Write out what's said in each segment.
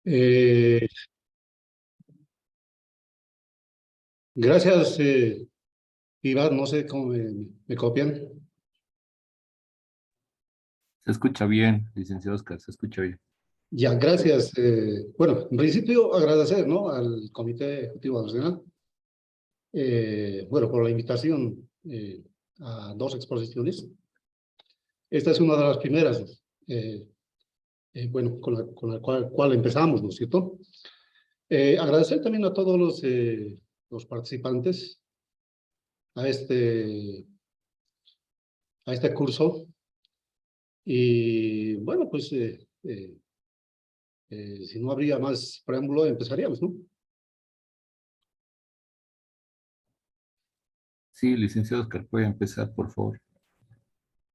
Eh, gracias, Iván. No sé cómo me copian. Se escucha bien, licenciado Oscar, se escucha bien. Ya, gracias. Bueno, en principio agradecer, ¿no?, al Comité Ejecutivo Nacional, bueno, por la invitación a dos exposiciones. Esta es una de las primeras, bueno, con la cual empezamos, ¿no es cierto? Agradecer también a todos los participantes a este curso. Y bueno, pues si no habría más preámbulo, empezaríamos, ¿no? Sí, licenciado Oscar, puede empezar, por favor.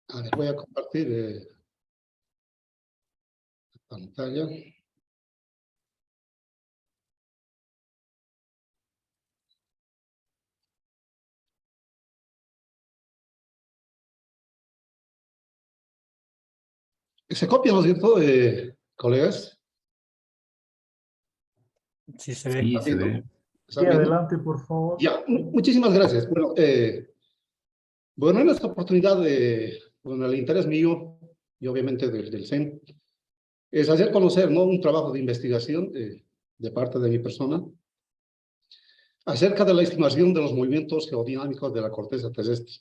A ver, voy a compartir pantalla. ¿Se copia, no es cierto, colegas? Sí, se ve. Sí, ¿Está se viendo? ve. ¿Está Sí, viendo? adelante, por favor. Ya, muchísimas gracias. Bueno, en esta oportunidad, bueno, el interés mío y obviamente del CEN es hacer conocer, ¿no?, un trabajo de investigación de parte de mi persona acerca de la estimación de los movimientos geodinámicos de la corteza terrestre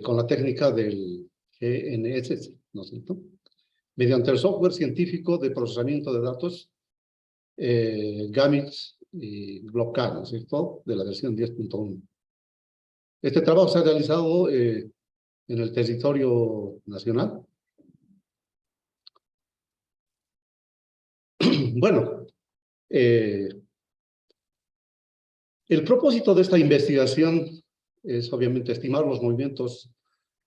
con la técnica del GNSS, ¿no es cierto?, mediante el software científico de procesamiento de datos GAMIX y GlockK, ¿no es cierto?, de la versión 10.1. Este trabajo se ha realizado en el territorio nacional. Bueno, el propósito de esta investigación es obviamente estimar los movimientos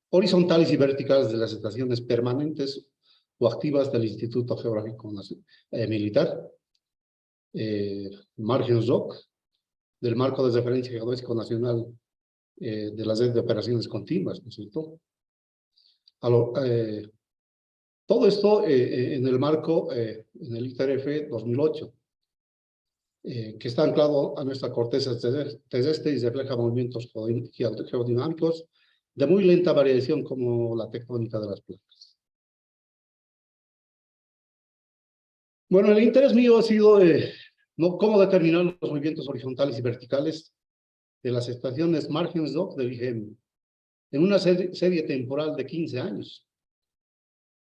horizontales y verticales de las estaciones permanentes o activas del Instituto Geográfico Militar, Margens Rock, del Marco de Referencia Geodésico Nacional de las redes de operaciones continuas, ¿no es cierto? Todo esto en el marco, en el ITRF 2008, que está anclado a nuestra corteza terrestre y refleja movimientos geodinámicos de muy lenta variación como la tectónica de las placas. Bueno, el interés mío ha sido ¿no?, cómo determinar los movimientos horizontales y verticales de las estaciones Margens Rock del IGM en una serie temporal de 15 años,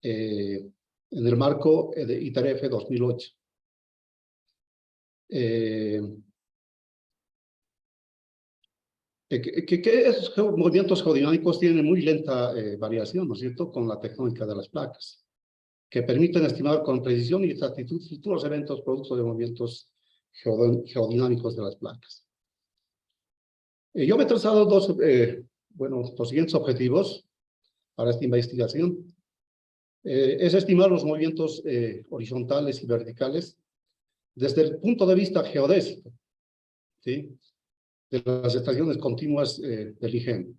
en el marco de ITRF 2008. Que esos movimientos geodinámicos tienen muy lenta variación, ¿no es cierto?, con la tectónica de las placas, que permiten estimar con precisión y exactitud futuros eventos producto de movimientos geodinámicos de las placas. Yo me he trazado los siguientes objetivos para esta investigación. Es estimar los movimientos horizontales y verticales desde el punto de vista geodésico, ¿sí?, de las estaciones continuas del IGEM.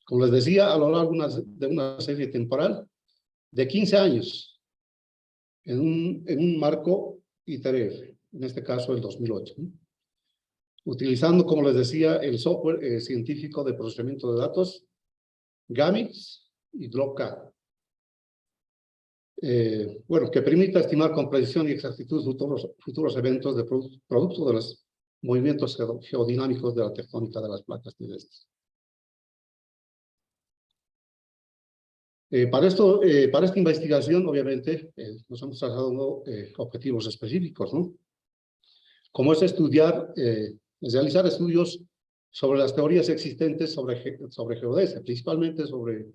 Como les decía, a lo largo de una serie temporal de 15 años, en un marco ITRF, en este caso el 2008, ¿no?, utilizando, como les decía, el software científico de procesamiento de datos GAMIX y GlockK. Bueno, que permita estimar con precisión y exactitud futuros eventos de producto de los movimientos geodinámicos de la tectónica de las placas terrestres. Para esta investigación, obviamente, nos hemos trazado objetivos específicos, ¿no?, como es realizar estudios sobre las teorías existentes sobre geodesia, principalmente sobre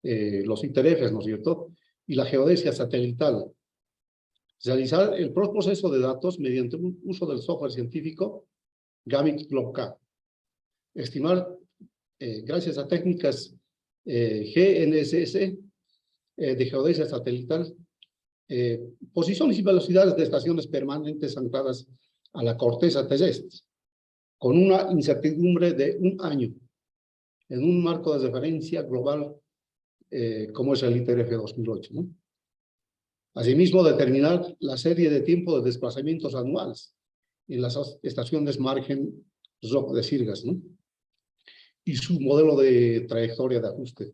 los ITRFs, ¿no es cierto?, y la geodesia satelital. Realizar el proceso de datos mediante un uso del software científico GAMIX GlockK. Estimar, gracias a técnicas GNSS de geodesia satelital, posiciones y velocidades de estaciones permanentes ancladas a la corteza terrestre, con una incertidumbre de 1 año, en un marco de referencia global como es el ITRF 2008, ¿no? Asimismo, determinar la serie de tiempo de desplazamientos anuales en las estaciones margen ROC de Sirgas, ¿no? Y su modelo de trayectoria de ajuste.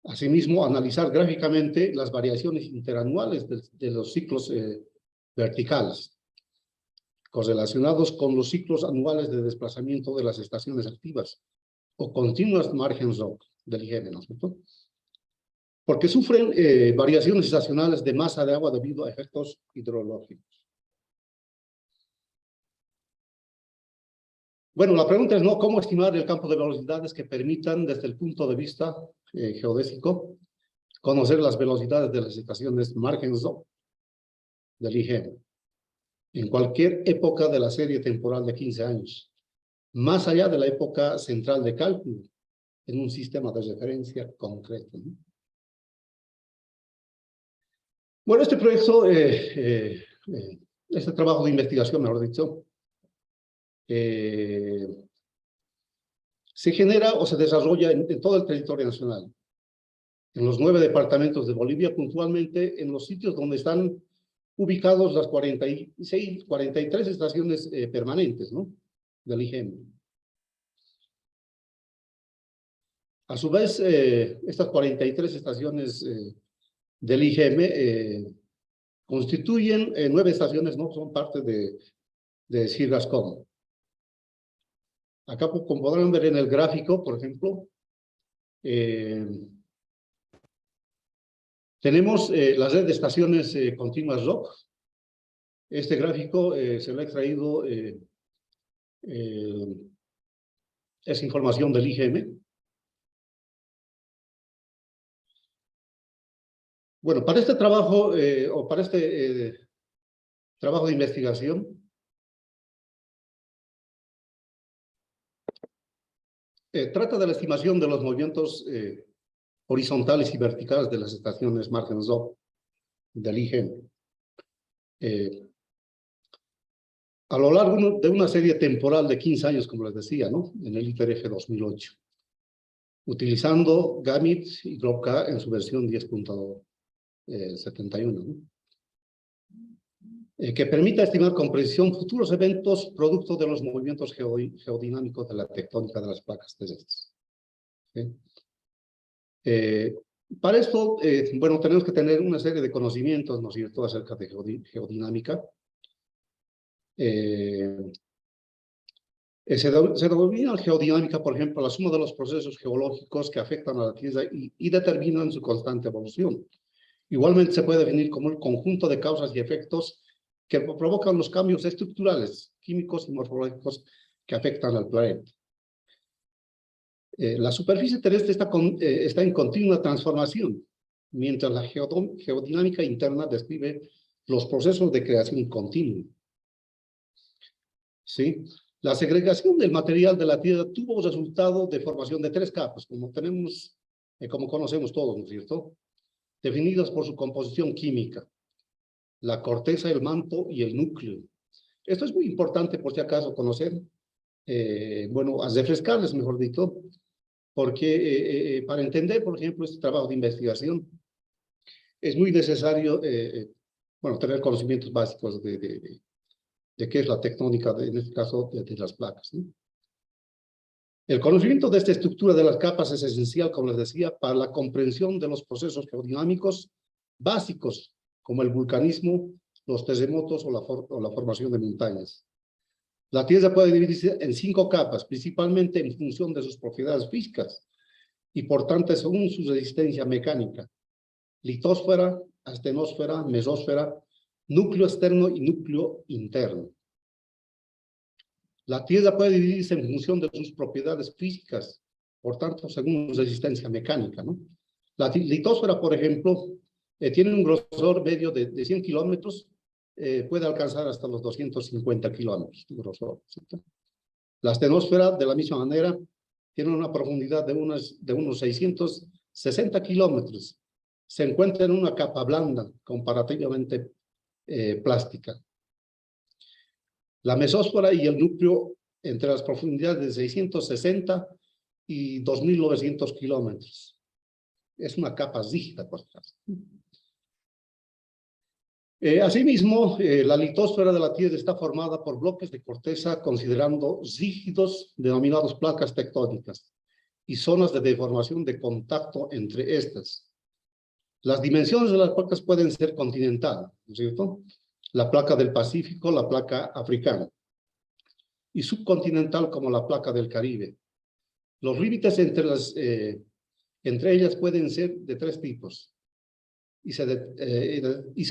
Asimismo, analizar gráficamente las variaciones interanuales de los ciclos verticales, correlacionados con los ciclos anuales de desplazamiento de las estaciones activas o continuas margen ROC del IGM, ¿no es cierto? Porque sufren variaciones estacionales de masa de agua debido a efectos hidrológicos. Bueno, la pregunta es, ¿no?, ¿cómo estimar el campo de velocidades que permitan, desde el punto de vista geodésico, conocer las velocidades de las estaciones margen ROC del IGM en cualquier época de la serie temporal de 15 años, más allá de la época central de cálculo, en un sistema de referencia concreto, ¿no? Bueno, este proyecto, este trabajo de investigación, mejor dicho, se genera o se desarrolla en todo el territorio nacional, en los 9 departamentos de Bolivia, puntualmente en los sitios donde están ubicados las 43 estaciones permanentes, ¿no?, del IGM. A su vez, estas 43 estaciones del IGM constituyen 9 estaciones, ¿no?, son parte de Sirgascom. Acá, como podrán ver en el gráfico, por ejemplo, tenemos la red de estaciones continuas ROC. Este gráfico se lo ha extraído, es información del IGM. Bueno, para este trabajo, o para este trabajo de investigación, trata de la estimación de los movimientos horizontales y verticales de las estaciones margen ROC del IGM. A lo largo de una serie temporal de 15 años, como les decía, ¿no?, en el ITRF 2008, utilizando Gamit y GloBK en su versión 10.71, ¿no?, que permita estimar con precisión futuros eventos producto de los movimientos geodinámicos de la tectónica de las placas terrestres. ¿Sí? Para esto, bueno, tenemos que tener una serie de conocimientos, ¿no es cierto?, acerca de geodinámica. Se denomina geodinámica, por ejemplo, la suma de los procesos geológicos que afectan a la Tierra y determinan su constante evolución. Igualmente se puede definir como el conjunto de causas y efectos que provocan los cambios estructurales, químicos y morfológicos que afectan al planeta. La superficie terrestre está en continua transformación, mientras la geodinámica interna describe los procesos de creación continua. ¿Sí? La segregación del material de la Tierra tuvo resultado de formación de 3 capas, como conocemos todos, ¿no es cierto?, definidas por su composición química: la corteza, el manto y el núcleo. Esto es muy importante, por si acaso, conocer, bueno, a refrescarles, mejor dicho, porque para entender, por ejemplo, este trabajo de investigación, es muy necesario, bueno, tener conocimientos básicos de qué es la tectónica, en este caso, de las placas, ¿no? El conocimiento de esta estructura de las capas es esencial, como les decía, para la comprensión de los procesos geodinámicos básicos, como el vulcanismo, los terremotos o la formación de montañas. La Tierra puede dividirse en 5 capas, principalmente en función de sus propiedades físicas y, por tanto, según su resistencia mecánica: litósfera, astenosfera, mesósfera, núcleo externo y núcleo interno. La Tierra puede dividirse en función de sus propiedades físicas, por tanto, según su resistencia mecánica, ¿no? La litósfera, por ejemplo, tiene un grosor medio de 100 kilómetros, puede alcanzar hasta los 250 kilómetros de grosor, ¿cierto? La astenosfera, de la misma manera, tiene una profundidad de unos 660 kilómetros. Se encuentra en una capa blanda, comparativamente plástica. La mesósfera y el núcleo, entre las profundidades de 660 y 2.900 kilómetros. Es una capa rígida, por ejemplo. Asimismo, la litosfera de la Tierra está formada por bloques de corteza considerando rígidos denominados placas tectónicas y zonas de deformación de contacto entre estas. Las dimensiones de las placas pueden ser continentales, ¿no es cierto? La placa del Pacífico, la placa africana, y subcontinental como la placa del Caribe. Los límites entre ellas pueden ser de tres tipos y se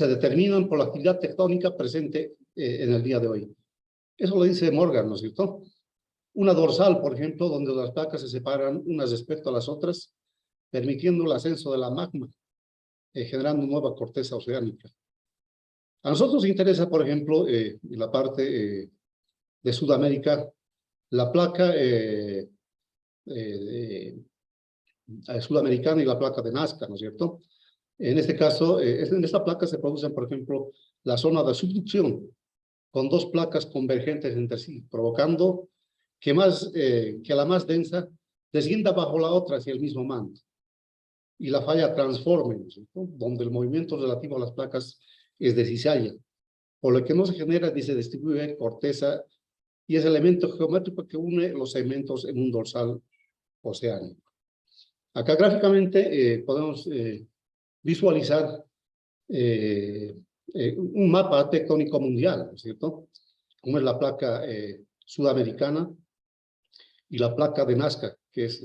determinan por la actividad tectónica presente en el día de hoy. Eso lo dice Morgan, ¿no es cierto? Una dorsal, por ejemplo, donde las placas se separan unas respecto a las otras, permitiendo el ascenso de la magma, generando nueva corteza oceánica. A nosotros nos interesa, por ejemplo, en la parte de Sudamérica, la placa sudamericana y la placa de Nazca, ¿no es cierto? En este caso, en esta placa se producen, por ejemplo, la zona de subducción, con dos placas convergentes entre sí, provocando que la más densa descienda bajo la otra hacia el mismo manto. Y la falla transforme, ¿no es cierto? Donde el movimiento relativo a las placas es de cizalla, por lo que no se genera ni se distribuye corteza y es el elemento geométrico que une los segmentos en un dorsal oceánico. Acá gráficamente podemos visualizar un mapa tectónico mundial, ¿no es cierto? Como es la placa sudamericana y la placa de Nazca, que es,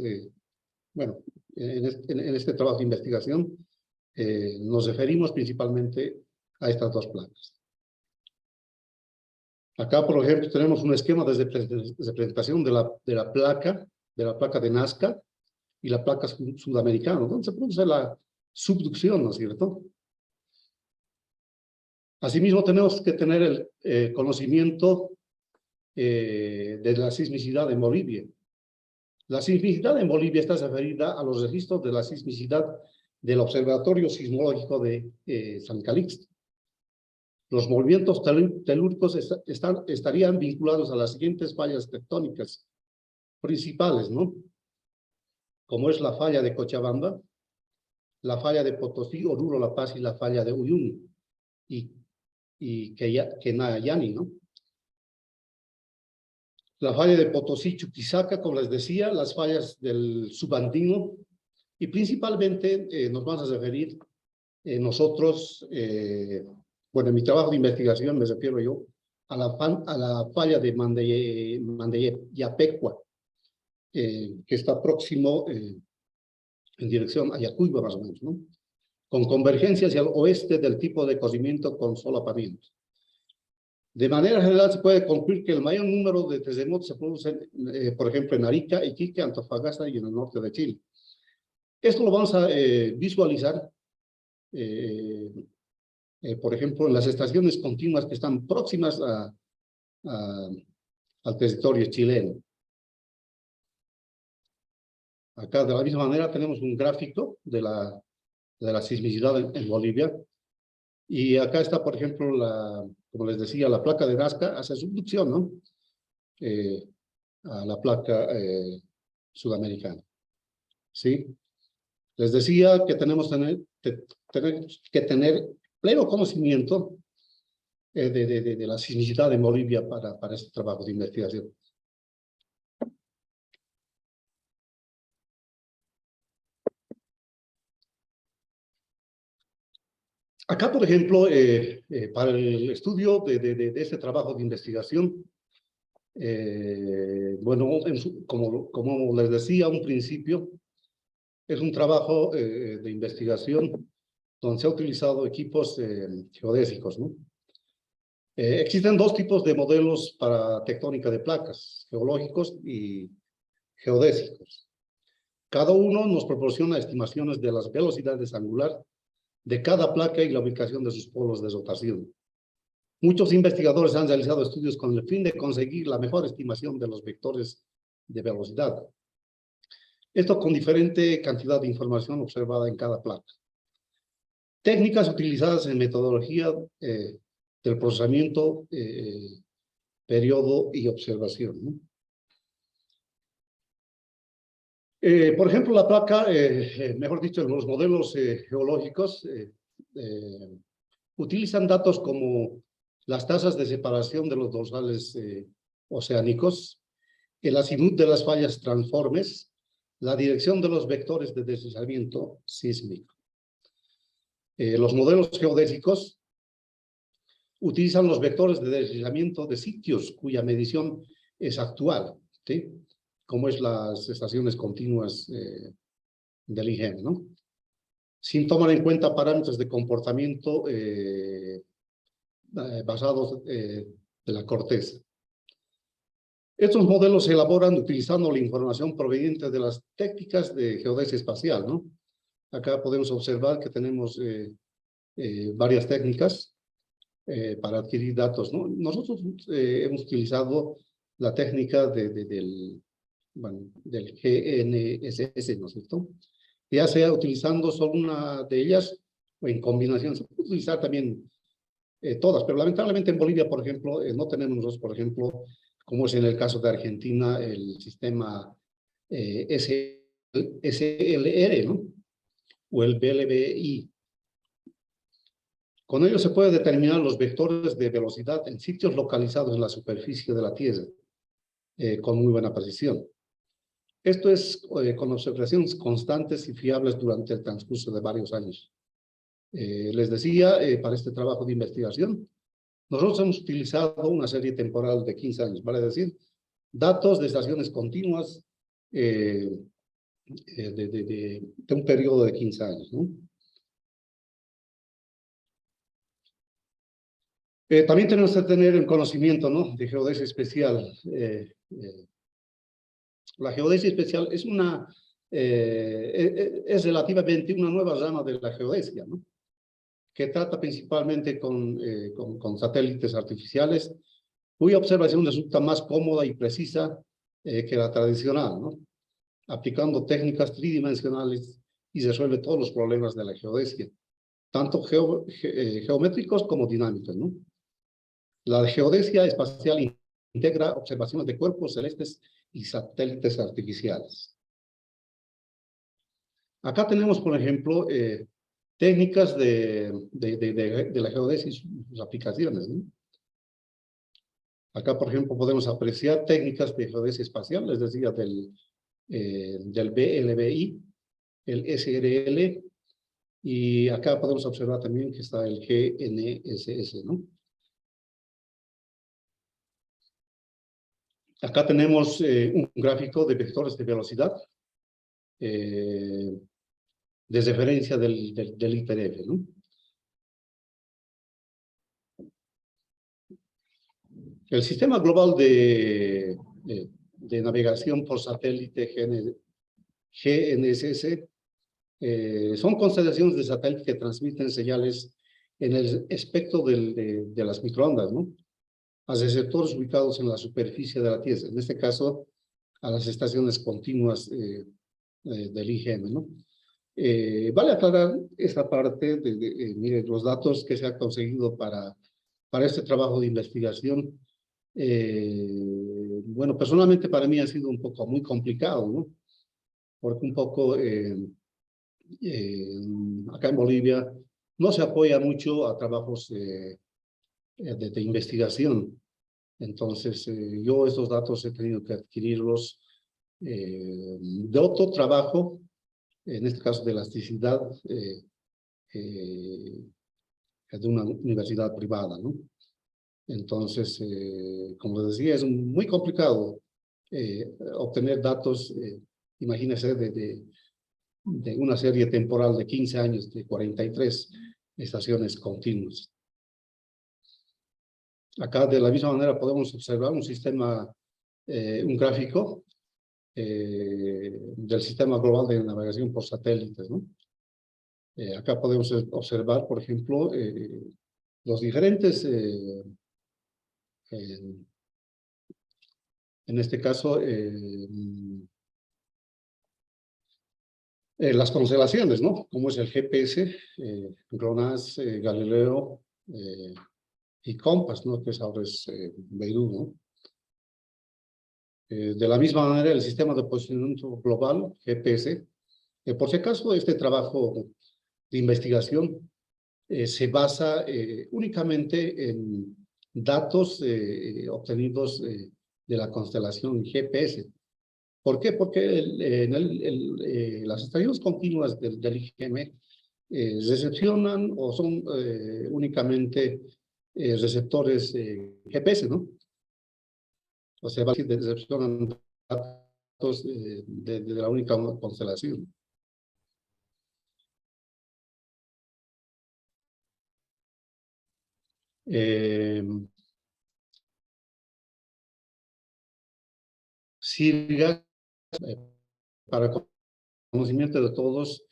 bueno, en este trabajo de investigación nos referimos principalmente a estas dos placas. Acá, por ejemplo, tenemos un esquema de representación de la placa de Nazca y la placa sudamericana, donde se produce la subducción, ¿no es cierto? Asimismo, tenemos que tener el conocimiento de la sismicidad en Bolivia. La sismicidad en Bolivia está referida a los registros de la sismicidad del Observatorio Sismológico de San Calixto. Los movimientos telúricos estarían vinculados a las siguientes fallas tectónicas principales, ¿no? Como es la falla de Cochabamba, la falla de Potosí, Oruro, La Paz y la falla de Uyuni y Quenayani, ¿no? La falla de Potosí, Chuquisaca, como les decía, las fallas del subandino y principalmente nos vamos a referir nosotros, bueno, en mi trabajo de investigación me refiero yo a la falla de Mandeyapecua, que está próximo en dirección a Yacuiba, más o menos, ¿no? Con convergencia hacia el oeste del tipo de cocimiento con solapamientos. De manera general, se puede concluir que el mayor número de terremotos se producen, por ejemplo, en Arica, Iquique, Antofagasta y en el norte de Chile. Esto lo vamos a visualizar, por ejemplo, en las estaciones continuas que están próximas al territorio chileno. Acá, de la misma manera, tenemos un gráfico de la sismicidad en Bolivia. Y acá está, por ejemplo, como les decía, la placa de Nazca hace subducción, ¿no? A la placa sudamericana. ¿Sí? Les decía que tenemos que tener pleno conocimiento de la sismicidad en Bolivia para este trabajo de investigación. Acá, por ejemplo, para el estudio de este trabajo de investigación, bueno, como les decía a un principio, es un trabajo de investigación donde se ha utilizado equipos geodésicos, ¿no? Existen dos tipos de modelos para tectónica de placas, geológicos y geodésicos. Cada uno nos proporciona estimaciones de las velocidades angular de cada placa y la ubicación de sus polos de rotación. Muchos investigadores han realizado estudios con el fin de conseguir la mejor estimación de los vectores de velocidad. Esto con diferente cantidad de información observada en cada placa. Técnicas utilizadas en metodología del procesamiento, periodo y observación, ¿no? Por ejemplo, la placa, mejor dicho, los modelos geológicos utilizan datos como las tasas de separación de los dorsales oceánicos, el azimut de las fallas transformes, la dirección de los vectores de deslizamiento sísmico. Los modelos geodésicos utilizan los vectores de deslizamiento de sitios cuya medición es actual, ¿sí? Como es las estaciones continuas del IGEM, ¿no? Sin tomar en cuenta parámetros de comportamiento basados de la corteza. Estos modelos se elaboran utilizando la información proveniente de las técnicas de geodesia espacial, ¿no? Acá podemos observar que tenemos varias técnicas para adquirir datos, ¿no? Nosotros hemos utilizado la técnica del GNSS, ¿no es cierto? Ya sea utilizando solo una de ellas o en combinación. Se puede utilizar también todas, pero lamentablemente en Bolivia, por ejemplo, no tenemos nosotros, por ejemplo, como es en el caso de Argentina, el sistema SLR, ¿no? O el BLBI. Con ello se puede determinar los vectores de velocidad en sitios localizados en la superficie de la Tierra, con muy buena precisión. Esto es con observaciones constantes y fiables durante el transcurso de varios años. Les decía, para este trabajo de investigación, nosotros hemos utilizado una serie temporal de 15 años, vale decir, datos de estaciones continuas de un periodo de 15 años, ¿no? También tenemos que tener el conocimiento, ¿no?, de geodesia especial. La geodesia especial es es relativamente una nueva rama de la geodesia, ¿no?, que trata principalmente con satélites artificiales, cuya observación resulta más cómoda y precisa que la tradicional, ¿no?, aplicando técnicas tridimensionales y resuelve todos los problemas de la geodesia, tanto geométricos como dinámicos, ¿no? La geodesia espacial integra observaciones de cuerpos celestes y satélites artificiales. Acá tenemos, por ejemplo, técnicas de la geodesia y sus aplicaciones, ¿no? Acá, por ejemplo, podemos apreciar técnicas de geodesia espacial, les decía, del BLBI, el SRL, y acá podemos observar también que está el GNSS, ¿no? Acá tenemos un gráfico de vectores de velocidad de referencia del IPRF, ¿no? El sistema global de navegación por satélite GNSS son constelaciones de satélites que transmiten señales en el espectro de las microondas, ¿no?, a receptores ubicados en la superficie de la Tierra, en este caso a las estaciones continuas del IGM, ¿no? Vale aclarar esta parte mire, los datos que se han conseguido para este trabajo de investigación. Bueno, personalmente para mí ha sido un poco muy complicado, ¿no? Porque un poco acá en Bolivia no se apoya mucho a trabajos de investigación. Entonces, yo estos datos he tenido que adquirirlos de otro trabajo, en este caso de elasticidad, de una universidad privada, ¿no? Entonces, como les decía, es muy complicado obtener datos, imagínense, de una serie temporal de 15 años, de 43 estaciones continuas. Acá, de la misma manera, podemos observar un sistema, un gráfico del sistema global de navegación por satélites, ¿no? Acá podemos observar, por ejemplo, los diferentes, en este caso, las constelaciones, ¿no? Como es el GPS, GLONASS, Galileo y COMPAS, ¿no?, que ahora es Beidou, ¿no? De la misma manera, el sistema de posicionamiento global, GPS, por si acaso este trabajo de investigación se basa únicamente en datos obtenidos de la constelación GPS. ¿Por qué? Porque las estaciones continuas del IGM recepcionan o son únicamente receptores GPS, ¿no? O sea, recepcionan datos de la única constelación. SIRGAS, para conocimiento de todos,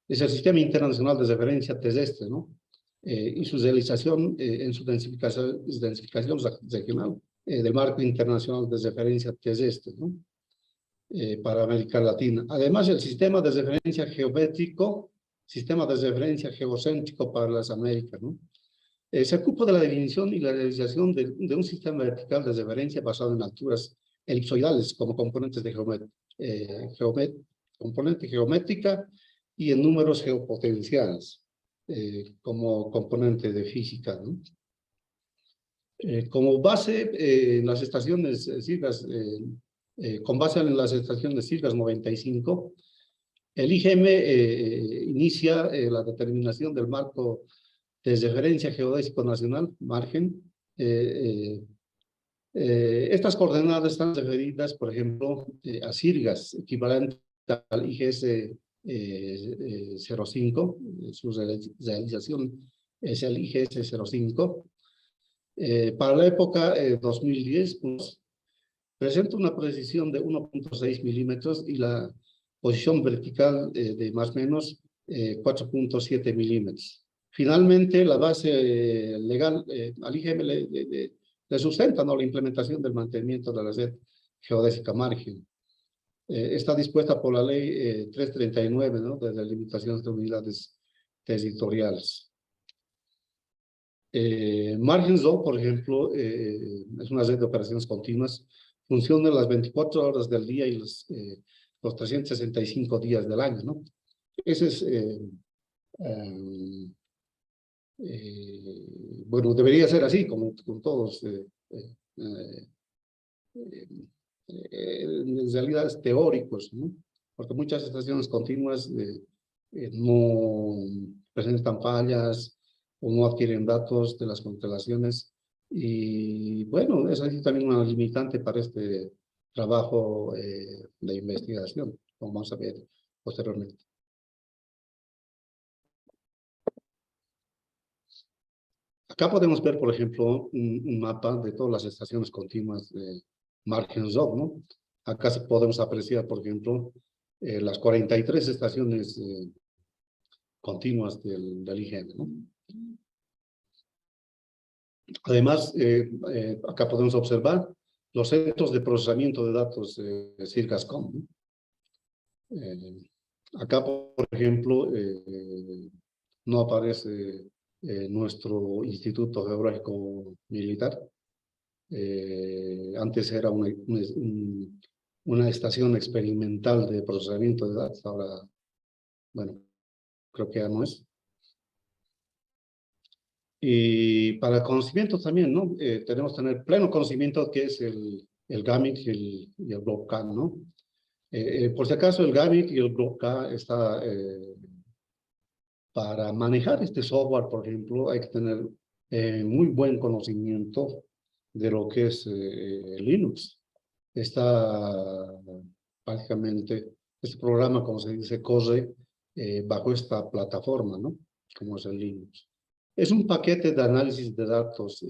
es el Sistema Internacional de Referencia Terrestre, ¿no? Y su realización en su densificación regional del marco internacional de referencia terrestre, ¿no? Para América Latina. Además, el sistema de referencia geométrico, sistema de referencia geocéntrico para las Américas, ¿no? Se ocupa de la definición y la realización de un sistema vertical de referencia basado en alturas elipsoidales como componentes de componente geométrica y en números geopotenciales como componente de física, ¿no? Como base en las estaciones SIRGAS, con base en las estaciones SIRGAS 95, el IGM inicia la determinación del marco de referencia geodésico nacional, margen. Estas coordenadas están referidas, por ejemplo, a SIRGAS, equivalente al IGS 05, su realización es el IGS 05. Para la época 2010, pues, presenta una precisión de 1.6 milímetros y la posición vertical de más o menos 4.7 milímetros. Finalmente, la base legal al IGM le sustenta, ¿no?, la implementación del mantenimiento de la red geodésica margen. Está dispuesta por la ley 339, ¿no?, de delimitación de unidades territoriales. Margen Zone, por ejemplo, es una red de operaciones continuas, funciona las 24 horas del día y los 365 días del año, ¿no? Ese es, bueno, debería ser así, como con todos. En realidad es teóricos, ¿no? Porque muchas estaciones continuas no presentan fallas o no adquieren datos de las constelaciones. Y bueno, es así también una limitante para este trabajo de investigación, como vamos a ver posteriormente. Acá podemos ver, por ejemplo, un mapa de todas las estaciones continuas de Margen Zone, ¿no? Acá podemos apreciar, por ejemplo, las 43 estaciones continuas del IGM, ¿no? Además, acá podemos observar los centros de procesamiento de datos SIRGAS-COM, ¿no? Acá, por ejemplo, no aparece nuestro Instituto Geográfico Militar. Antes era una estación experimental de procesamiento de datos, ahora, bueno, creo que ya no es. Y para conocimiento también, ¿no? Tenemos que tener pleno conocimiento que es el GAMIC y el GloBK, ¿no? Por si acaso, el GAMIC y el GloBK está... para manejar este software, por ejemplo, hay que tener muy buen conocimiento de lo que es Linux. Está prácticamente, este programa, como se dice, corre bajo esta plataforma, ¿no? Como es el Linux. Es un paquete de análisis de datos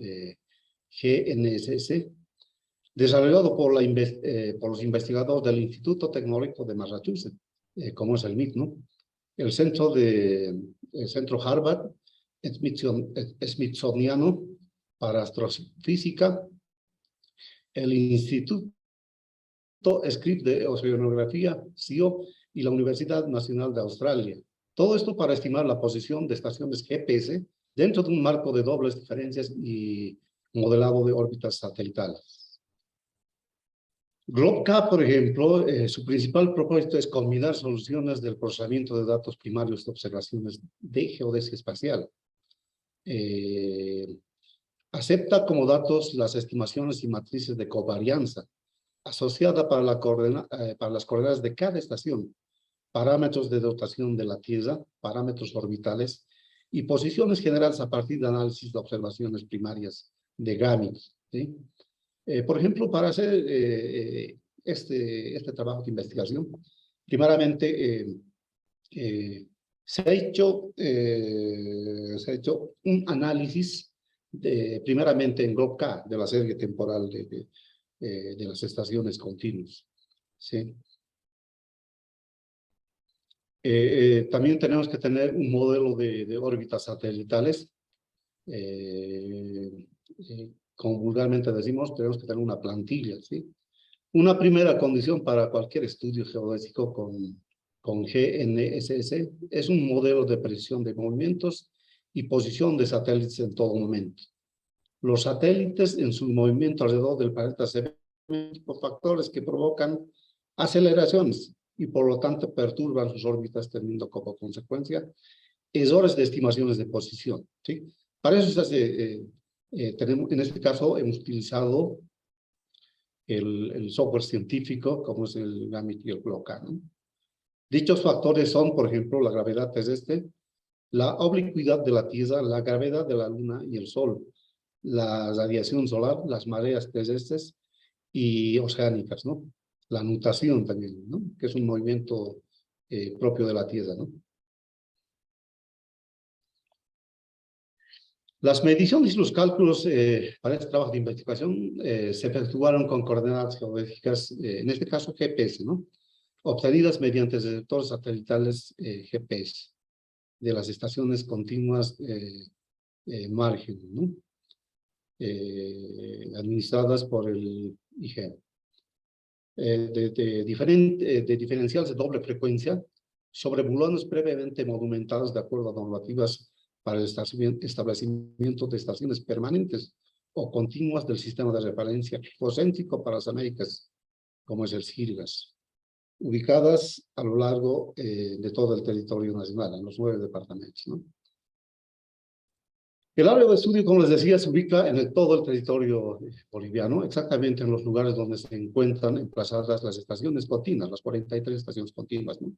GNSS desarrollado por los investigadores del Instituto Tecnológico de Massachusetts, como es el MIT, ¿no? El Centro Harvard Smithsoniano para Astrofísica, el Instituto Scripps de Oceanografía, CIO, y la Universidad Nacional de Australia. Todo esto para estimar la posición de estaciones GPS dentro de un marco de dobles diferencias y modelado de órbitas satelitales. GloBK, por ejemplo, su principal propósito es combinar soluciones del procesamiento de datos primarios de observaciones de geodesia espacial acepta como datos las estimaciones y matrices de covarianza asociada para las coordenadas de cada estación, parámetros de dotación de la Tierra, parámetros orbitales y posiciones generales a partir de análisis de observaciones primarias de GAMIS, ¿sí? Por ejemplo, para hacer este trabajo de investigación, primeramente se ha hecho un análisis primeramente en GlobK de la serie temporal de las estaciones continuas, ¿sí? También tenemos que tener un modelo de órbitas satelitales. Como vulgarmente decimos, tenemos que tener una plantilla, ¿sí? Una primera condición para cualquier estudio geodésico con GNSS es un modelo de precisión de movimientos y posición de satélites en todo momento. Los satélites en su movimiento alrededor del planeta se ven por factores que provocan aceleraciones y por lo tanto perturban sus órbitas, teniendo como consecuencia errores de estimaciones de posición, ¿sí? Para eso tenemos, en este caso hemos utilizado el software científico como es el GAMIT y el GlobK, ¿no? Dichos factores son, por ejemplo, la gravedad terrestre, la oblicuidad de la Tierra, la gravedad de la Luna y el Sol, la radiación solar, las mareas terrestres y oceánicas, ¿no? La nutación también, ¿no? Que es un movimiento propio de la Tierra, ¿no? Las mediciones y los cálculos para este trabajo de investigación se efectuaron con coordenadas geodésicas, en este caso GPS, ¿no? Obtenidas mediante detectores satelitales GPS de las estaciones continuas margen, ¿no? Administradas por el IGE. De diferenciales de doble frecuencia sobre bulones previamente movimentados de acuerdo a normativas para el establecimiento de estaciones permanentes o continuas del sistema de referencia hipocéntrico para las Américas, como es el SIRGAS, ubicadas a lo largo de todo el territorio nacional, en los 9 departamentos, ¿no? El área de estudio, como les decía, se ubica en todo el territorio boliviano, exactamente en los lugares donde se encuentran emplazadas las estaciones continuas, las 43 estaciones continuas, ¿no?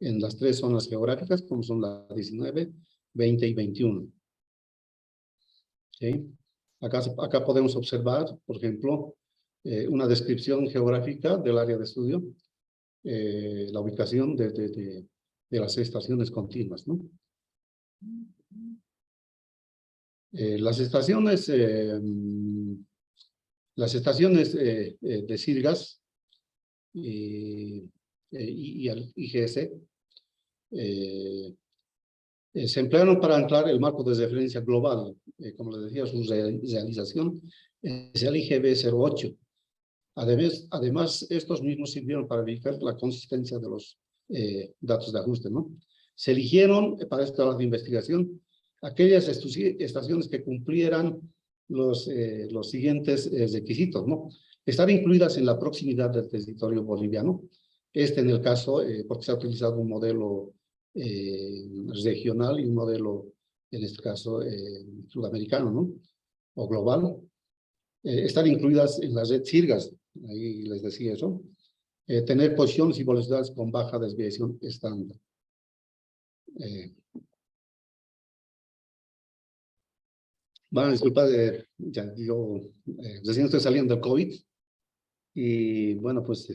En las 3 zonas geográficas, como son las 19, 20 y 21. ¿Sí? Acá podemos observar, por ejemplo, una descripción geográfica del área de estudio, la ubicación de las estaciones continuas, ¿no? Las estaciones de SIRGAS y el IGS se emplearon para anclar el marco de referencia global. Como les decía, su realización es el IGB-08. Además, estos mismos sirvieron para verificar la consistencia de los datos de ajuste, ¿no? Se eligieron para esta labor de investigación aquellas estaciones que cumplieran los siguientes requisitos, ¿no? Estar incluidas en la proximidad del territorio boliviano. En el caso, porque se ha utilizado un modelo regional y un modelo, en este caso, sudamericano, ¿no? O global. Estar incluidas en la red SIRGAS, ahí les decía eso. Tener posiciones y velocidades con baja desviación estándar. Bueno, disculpa, yo recién estoy saliendo del COVID y bueno, pues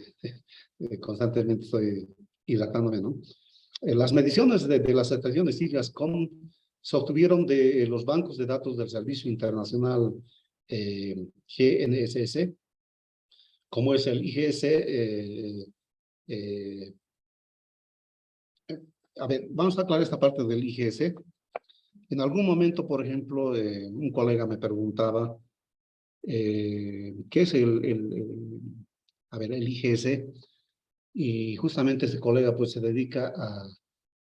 constantemente estoy hidratándome, ¿no? Las mediciones de las estaciones SIRGAS se obtuvieron de los bancos de datos del Servicio Internacional GNSS, como es el IGS. A ver, vamos a aclarar esta parte del IGS. En algún momento, por ejemplo, un colega me preguntaba qué es el IGS, y justamente ese colega pues se dedica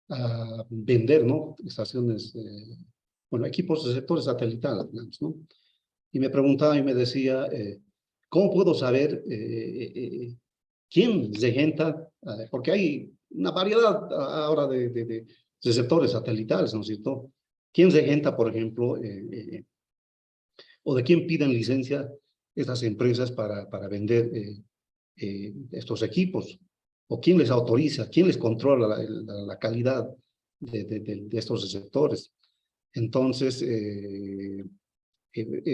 a vender, ¿no? Estaciones, bueno, equipos receptores satelitales, digamos, ¿no? Y me preguntaba y me decía, ¿cómo puedo saber quién regenta? Porque hay una variedad ahora de receptores satelitales, ¿no es cierto? ¿Quién regenta, por ejemplo, o de quién piden licencia estas empresas para vender estos equipos? ¿O quién les autoriza? ¿Quién les controla la calidad de estos receptores? Entonces,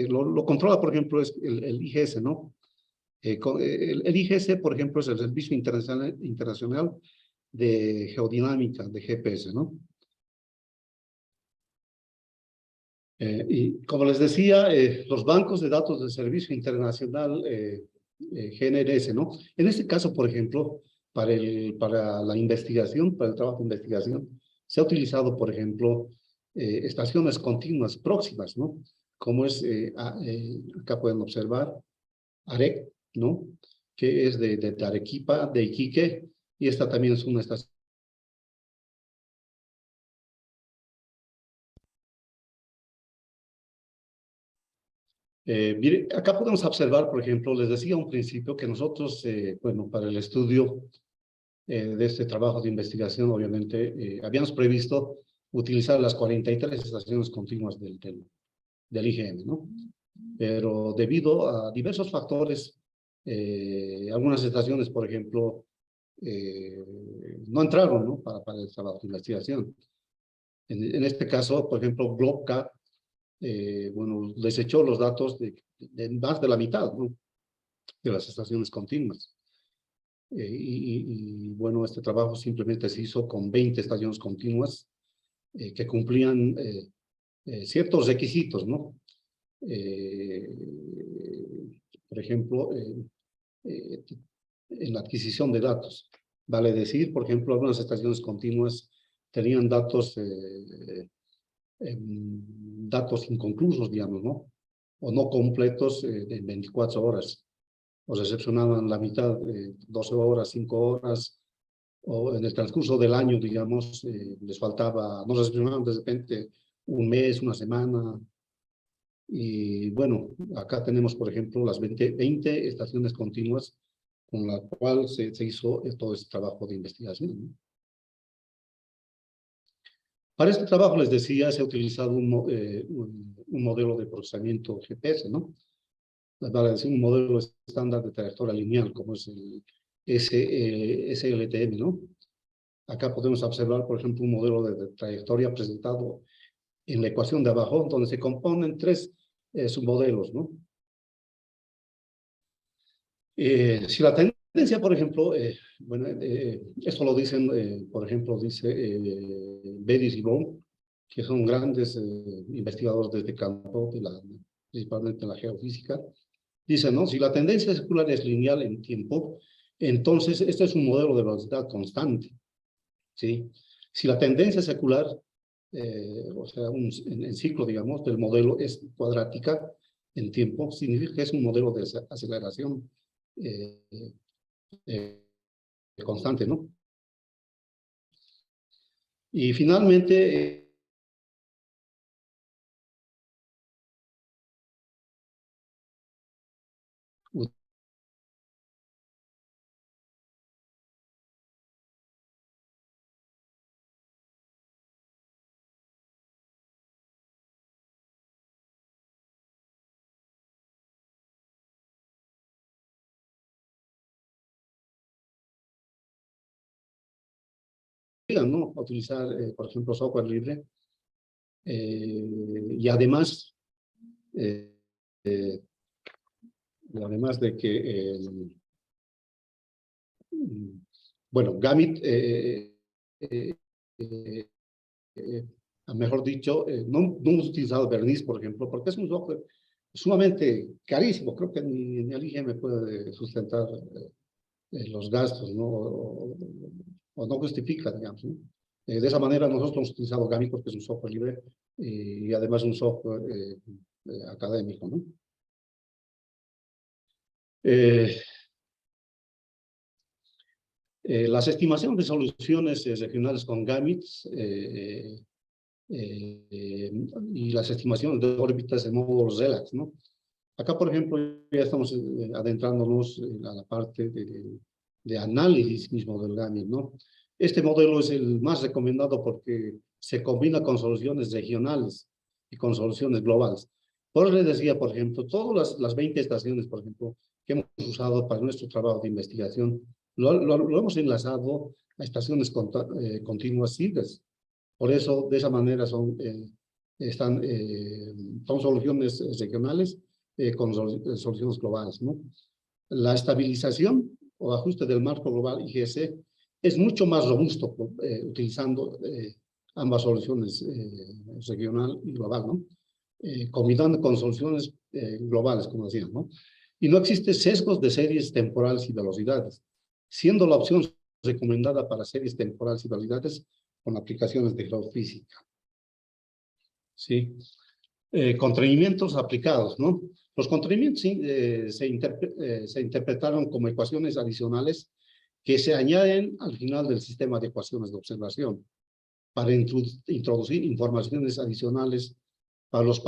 lo controla, por ejemplo, es el IGS, ¿no? El IGS, por ejemplo, es el Servicio Internacional de Geodinámica, de GPS, ¿no? Y como les decía, los bancos de datos del Servicio Internacional GNRS, ¿no? En este caso, por ejemplo, para la investigación, para el trabajo de investigación, se ha utilizado, por ejemplo, estaciones continuas próximas, ¿no? Como es, acá pueden observar, AREC, ¿no? Que es de Arequipa, de Iquique, y esta también es una estación. Mire, acá podemos observar, por ejemplo, les decía a un principio que nosotros, bueno, para el estudio de este trabajo de investigación, obviamente, habíamos previsto utilizar las 43 estaciones continuas del IGN, ¿no? Pero debido a diversos factores, algunas estaciones, por ejemplo, no entraron, ¿no? Para el trabajo de investigación. En este caso, por ejemplo, GlobeCat, bueno, desechó los datos de más de la mitad, ¿no? De las estaciones continuas. Bueno, este trabajo simplemente se hizo con 20 estaciones continuas que cumplían ciertos requisitos, ¿no? Por ejemplo, en la adquisición de datos. Vale decir, por ejemplo, algunas estaciones continuas tenían datos inconclusos, digamos, ¿no? O no completos en 24 horas. O recepcionaban la mitad, 12 horas, 5 horas, o en el transcurso del año, digamos, les faltaba, no recepcionaban de repente un mes, una semana. Y bueno, acá tenemos, por ejemplo, las 20 estaciones continuas con la cual se hizo todo este trabajo de investigación, ¿no? Para este trabajo, les decía, se ha utilizado un modelo de procesamiento GPS, ¿no? Vale decir, un modelo estándar de trayectoria lineal, como es el SLTM, ¿no? Acá podemos observar, por ejemplo, un modelo de trayectoria presentado en la ecuación de abajo, donde se componen tres submodelos, ¿no? Si la tendencia, por ejemplo, bueno, esto lo dicen, por ejemplo, dice Bedis y Bohm, que son grandes investigadores de este campo, principalmente en la geofísica, dicen, ¿no? Si la tendencia circular es lineal en tiempo, entonces este es un modelo de velocidad constante, ¿sí? Si la tendencia secular, o sea, en ciclo, digamos, del modelo es cuadrática en tiempo, significa que es un modelo de aceleración eh, eh, constante, ¿no? Y finalmente, ¿no? Utilizar, por ejemplo, software libre y además, eh, de que, bueno, Gamit, eh, mejor dicho, no hemos utilizado Verniz, por ejemplo, porque es un software sumamente carísimo. Creo que ni el IGM puede sustentar los gastos, ¿no? O no justifica, digamos, ¿no? De esa manera nosotros hemos utilizado Gamit porque es un software libre y además un software académico, ¿no? Eh, las estimaciones de soluciones regionales con GAMITs y las estimaciones de órbitas de módulos RELAX, ¿no? Acá, por ejemplo, ya estamos adentrándonos a la parte de análisis mismo del GAMIT, ¿no? Este modelo es el más recomendado porque se combina con soluciones regionales y con soluciones globales. Por eso les decía, por ejemplo, todas las 20 estaciones, por ejemplo, que hemos usado para nuestro trabajo de investigación, lo hemos enlazado a estaciones continuas CIDES. Por eso, de esa manera son soluciones regionales con soluciones globales, ¿no? La estabilización o ajuste del marco global IGC es mucho más robusto utilizando ambas soluciones, regional y global, ¿no? Combinando con soluciones globales, como decíamos, ¿no? Y no existe sesgos de series temporales y velocidades, siendo la opción recomendada para series temporales y velocidades con aplicaciones de geofísica. ¿Sí? Constreñimientos aplicados, ¿no? Los constreñimientos se interpretaron como ecuaciones adicionales que se añaden al final del sistema de ecuaciones de observación para introducir informaciones adicionales para los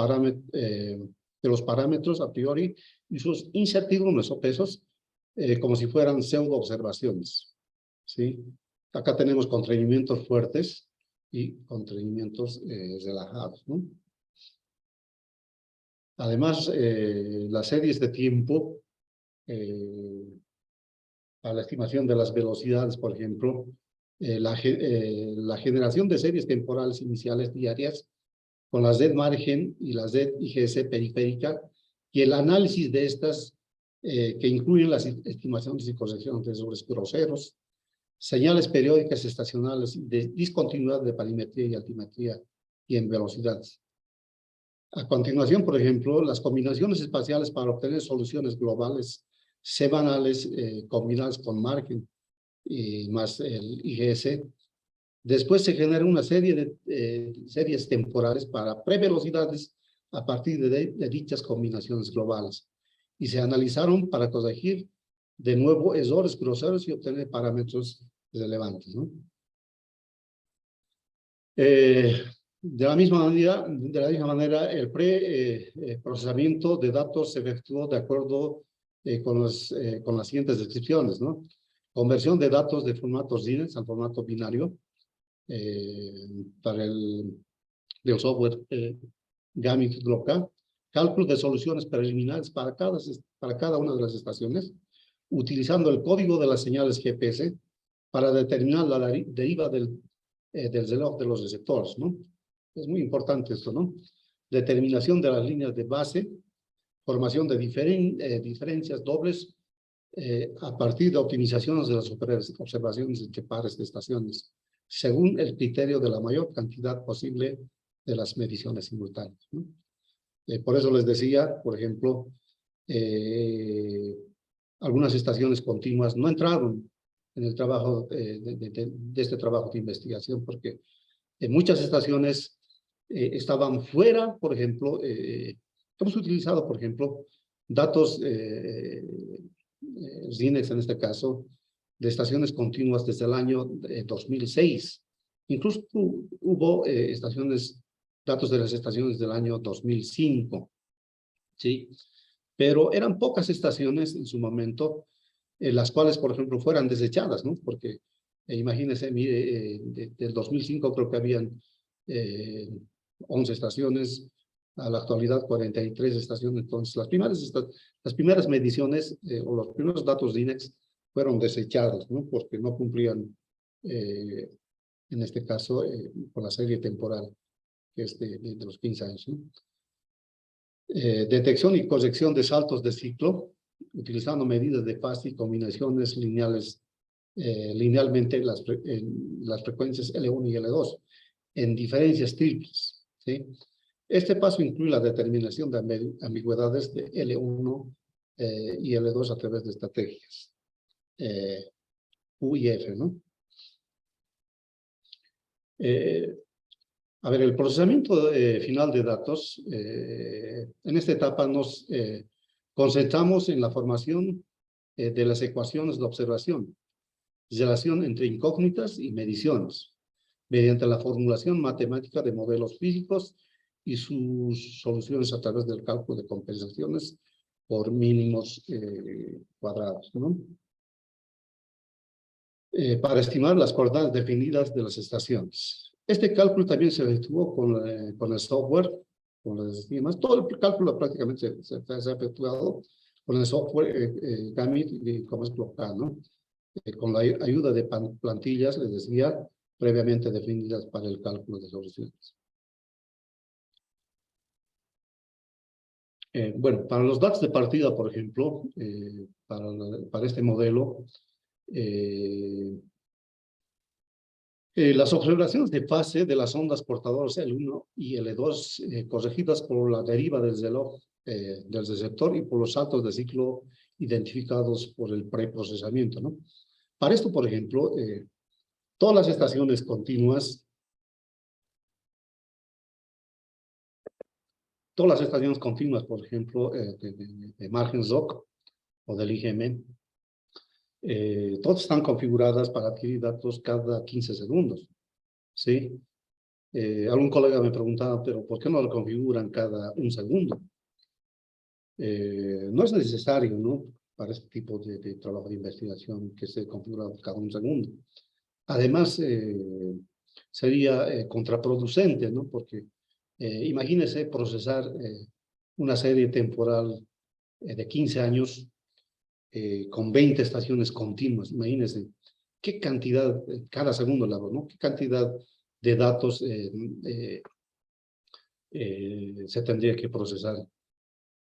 parámetros a priori y sus incertidumbres o pesos como si fueran pseudo observaciones. ¿Sí? Acá tenemos constreñimientos fuertes y constreñimientos relajados, ¿no? Además, las series de tiempo para la estimación de las velocidades, por ejemplo, la generación de series temporales iniciales diarias con la Z margen y la Z IGS periférica y el análisis de estas que incluyen las estimaciones y correcciones de errores groseros, señales periódicas estacionales de discontinuidad de parimetría y altimetría y en velocidades. A continuación, por ejemplo, las combinaciones espaciales para obtener soluciones globales semanales combinadas con margen y más el IGS. Después se genera una serie de series temporales para prevelocidades a partir de dichas combinaciones globales y se analizaron para corregir de nuevo errores groseros y obtener parámetros relevantes, ¿no? De la misma manera, el procesamiento de datos se efectuó de acuerdo con las siguientes descripciones, ¿no? Conversión de datos de formatos DINEX al formato binario para del software Gaming Local, cálculo de soluciones preliminares para cada una de las estaciones, utilizando el código de las señales GPS para determinar la deriva del reloj de los receptores, ¿no? Es muy importante esto, ¿no? Determinación de las líneas de base, formación de diferencias dobles a partir de optimizaciones de las observaciones entre pares de estaciones, según el criterio de la mayor cantidad posible de las mediciones simultáneas, ¿no? Por eso les decía, por ejemplo, algunas estaciones continuas no entraron en el trabajo de este trabajo de investigación, porque muchas estaciones estaban fuera, por ejemplo, hemos utilizado, por ejemplo, datos DINEX en este caso, de estaciones continuas desde el año 2006. Incluso hubo datos de las estaciones del año 2005, ¿sí? Pero eran pocas estaciones en su momento, las cuales, por ejemplo, fueran desechadas, ¿no? Porque imagínense, mire, del 2005 creo que habían 11 estaciones, a la actualidad 43 estaciones. Entonces, las primeras mediciones o los primeros datos DINEX fueron desechados, ¿no? Porque no cumplían, en este caso, con la serie temporal, que es de los 15 años, ¿no? Detección y corrección de saltos de ciclo, utilizando medidas de fase y combinaciones linealmente las frecuencias L1 y L2 en diferencias triples, ¿sí? Este paso incluye la determinación de ambigüedades de L1 y L2 a través de estrategias U y F, ¿no? A ver, el procesamiento final de datos, en esta etapa nos concentramos en la formación de las ecuaciones de observación, relación entre incógnitas y mediciones, mediante la formulación matemática de modelos físicos y sus soluciones a través del cálculo de compensaciones por mínimos cuadrados, ¿no? Para estimar las coordenadas definidas de las estaciones. Este cálculo también se efectuó con el software, con las estimas. Todo el cálculo prácticamente se ha efectuado con el software Gamit y como es Clockca, ¿no? Con la ayuda de plantillas, les decía, previamente definidas para el cálculo de soluciones. Bueno, para los datos de partida, por ejemplo, para este modelo, las observaciones de fase de las ondas portadoras L1 y L2 corregidas por la deriva del reloj del receptor y por los saltos de ciclo identificados por el preprocesamiento, ¿no? Para esto, por ejemplo, todas las estaciones continuas, por ejemplo, de margen ZOC o del IGM, todas están configuradas para adquirir datos cada 15 segundos, ¿sí? Algún colega me preguntaba, pero ¿por qué no lo configuran cada 1 segundo? No es necesario, ¿no? Para este tipo de trabajo de investigación que se configura cada 1 segundo. Además, sería contraproducente, ¿no? Porque imagínese procesar una serie temporal de 15 años con 20 estaciones continuas. Imagínese qué cantidad, cada segundo, ¿no? Qué cantidad de datos se tendría que procesar.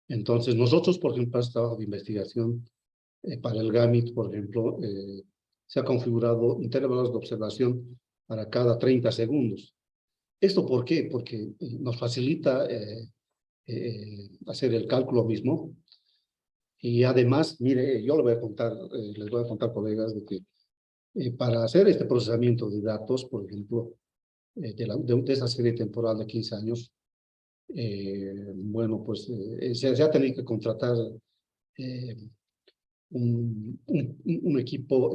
Entonces, nosotros, por ejemplo, para este trabajo de investigación, para el GAMIT, por ejemplo, se ha configurado intervalos de observación para cada 30 segundos. ¿Esto por qué? Porque nos facilita hacer el cálculo mismo. Y además, mire, yo les voy a contar, colegas, de que para hacer este procesamiento de datos, por ejemplo, de esta serie temporal de 15 años, bueno, pues se ha tenido que contratar un equipo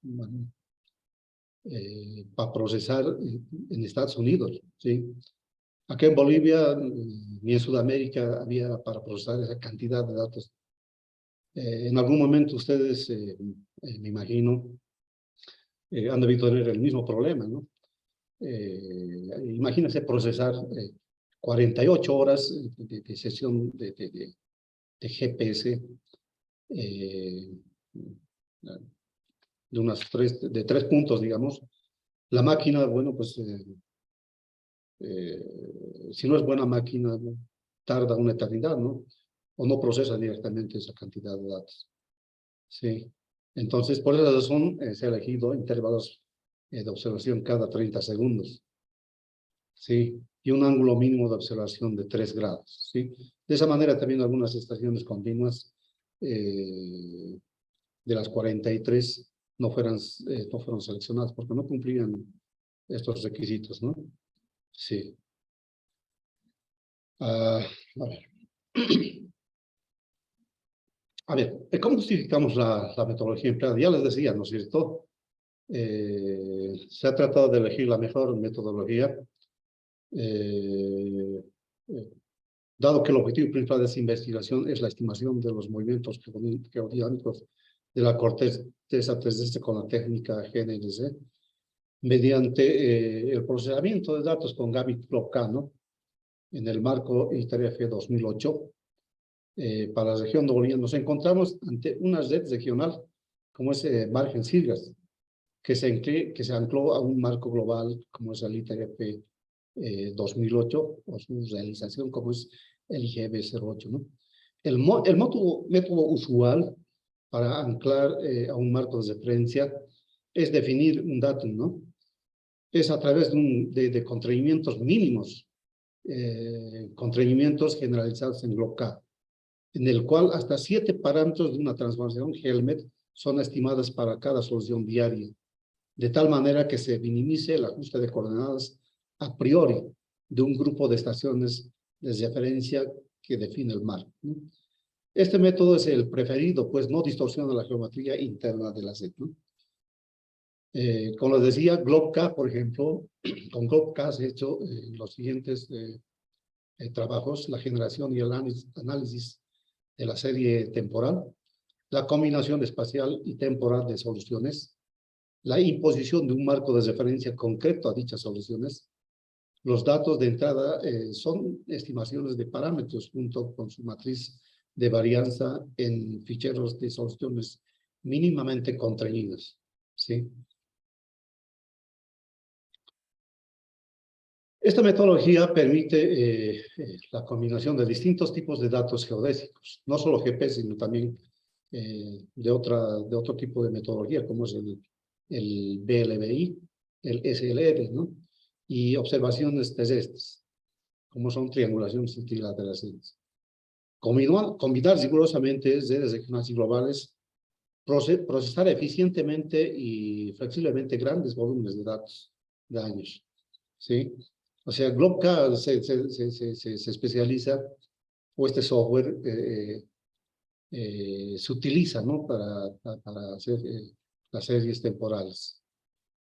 bueno, para procesar en Estados Unidos, ¿sí? Aquí en Bolivia ni en Sudamérica había para procesar esa cantidad de datos. En algún momento ustedes, me imagino, han debido tener el mismo problema, ¿no? Imagínense procesar 48 horas de sesión de GPS de 3 puntos, digamos. La máquina, bueno, pues si no es buena máquina, ¿no? Tarda una eternidad, ¿no? O no procesa directamente esa cantidad de datos. Sí. Entonces, por esa razón, se ha elegido intervalos de observación cada 30 segundos. Sí. Y un ángulo mínimo de observación de 3 grados. Sí. De esa manera, también algunas estaciones continuas de las 43 no fueron seleccionadas porque no cumplían estos requisitos, ¿no? Sí. A ver. A ver, ¿cómo justificamos la metodología empleada? Ya les decía, ¿no es cierto? Se ha tratado de elegir la mejor metodología, dado que el objetivo principal de esta investigación es la estimación de los movimientos geodinámicos de la corteza terrestre con la técnica GNSS, mediante el procesamiento de datos con Gamit-Clockca, ¿no? En el marco ITRF 2008, para la región de Bolivia, nos encontramos ante una red regional como es Margen Silgas, que se ancló a un marco global como es el ITRF 2008, o su realización como es el IGB 08, ¿no? El método usual para anclar a un marco de referencia es definir un datum, ¿no? Es a través de contrañimientos mínimos, contrañimientos generalizados en Clockca, en el cual hasta 7 parámetros de una transformación Helmert son estimadas para cada solución diaria, de tal manera que se minimice el ajuste de coordenadas a priori de un grupo de estaciones de referencia que define el marco, ¿no? Este método es el preferido, pues no distorsiona la geometría interna de la red, ¿no? Como les decía, Clockca, por ejemplo, con Clockca se ha hecho los siguientes trabajos: la generación y el análisis de la serie temporal, la combinación espacial y temporal de soluciones, la imposición de un marco de referencia concreto a dichas soluciones. Los datos de entrada son estimaciones de parámetros junto con su matriz de varianza en ficheros de soluciones mínimamente contraídos, ¿sí? Esta metodología permite la combinación de distintos tipos de datos geodésicos, no solo GPS, sino también de otro tipo de metodología, como es el BLBI, el SLR, ¿no? Y observaciones terrestres, como son triangulaciones multilaterales. Combinar rigurosamente redes regionales y globales, procesar eficientemente y flexiblemente grandes volúmenes de datos de años, ¿sí? O sea, GlobeCAD se especializa, o este software se utiliza, ¿no? Para hacer las series temporales,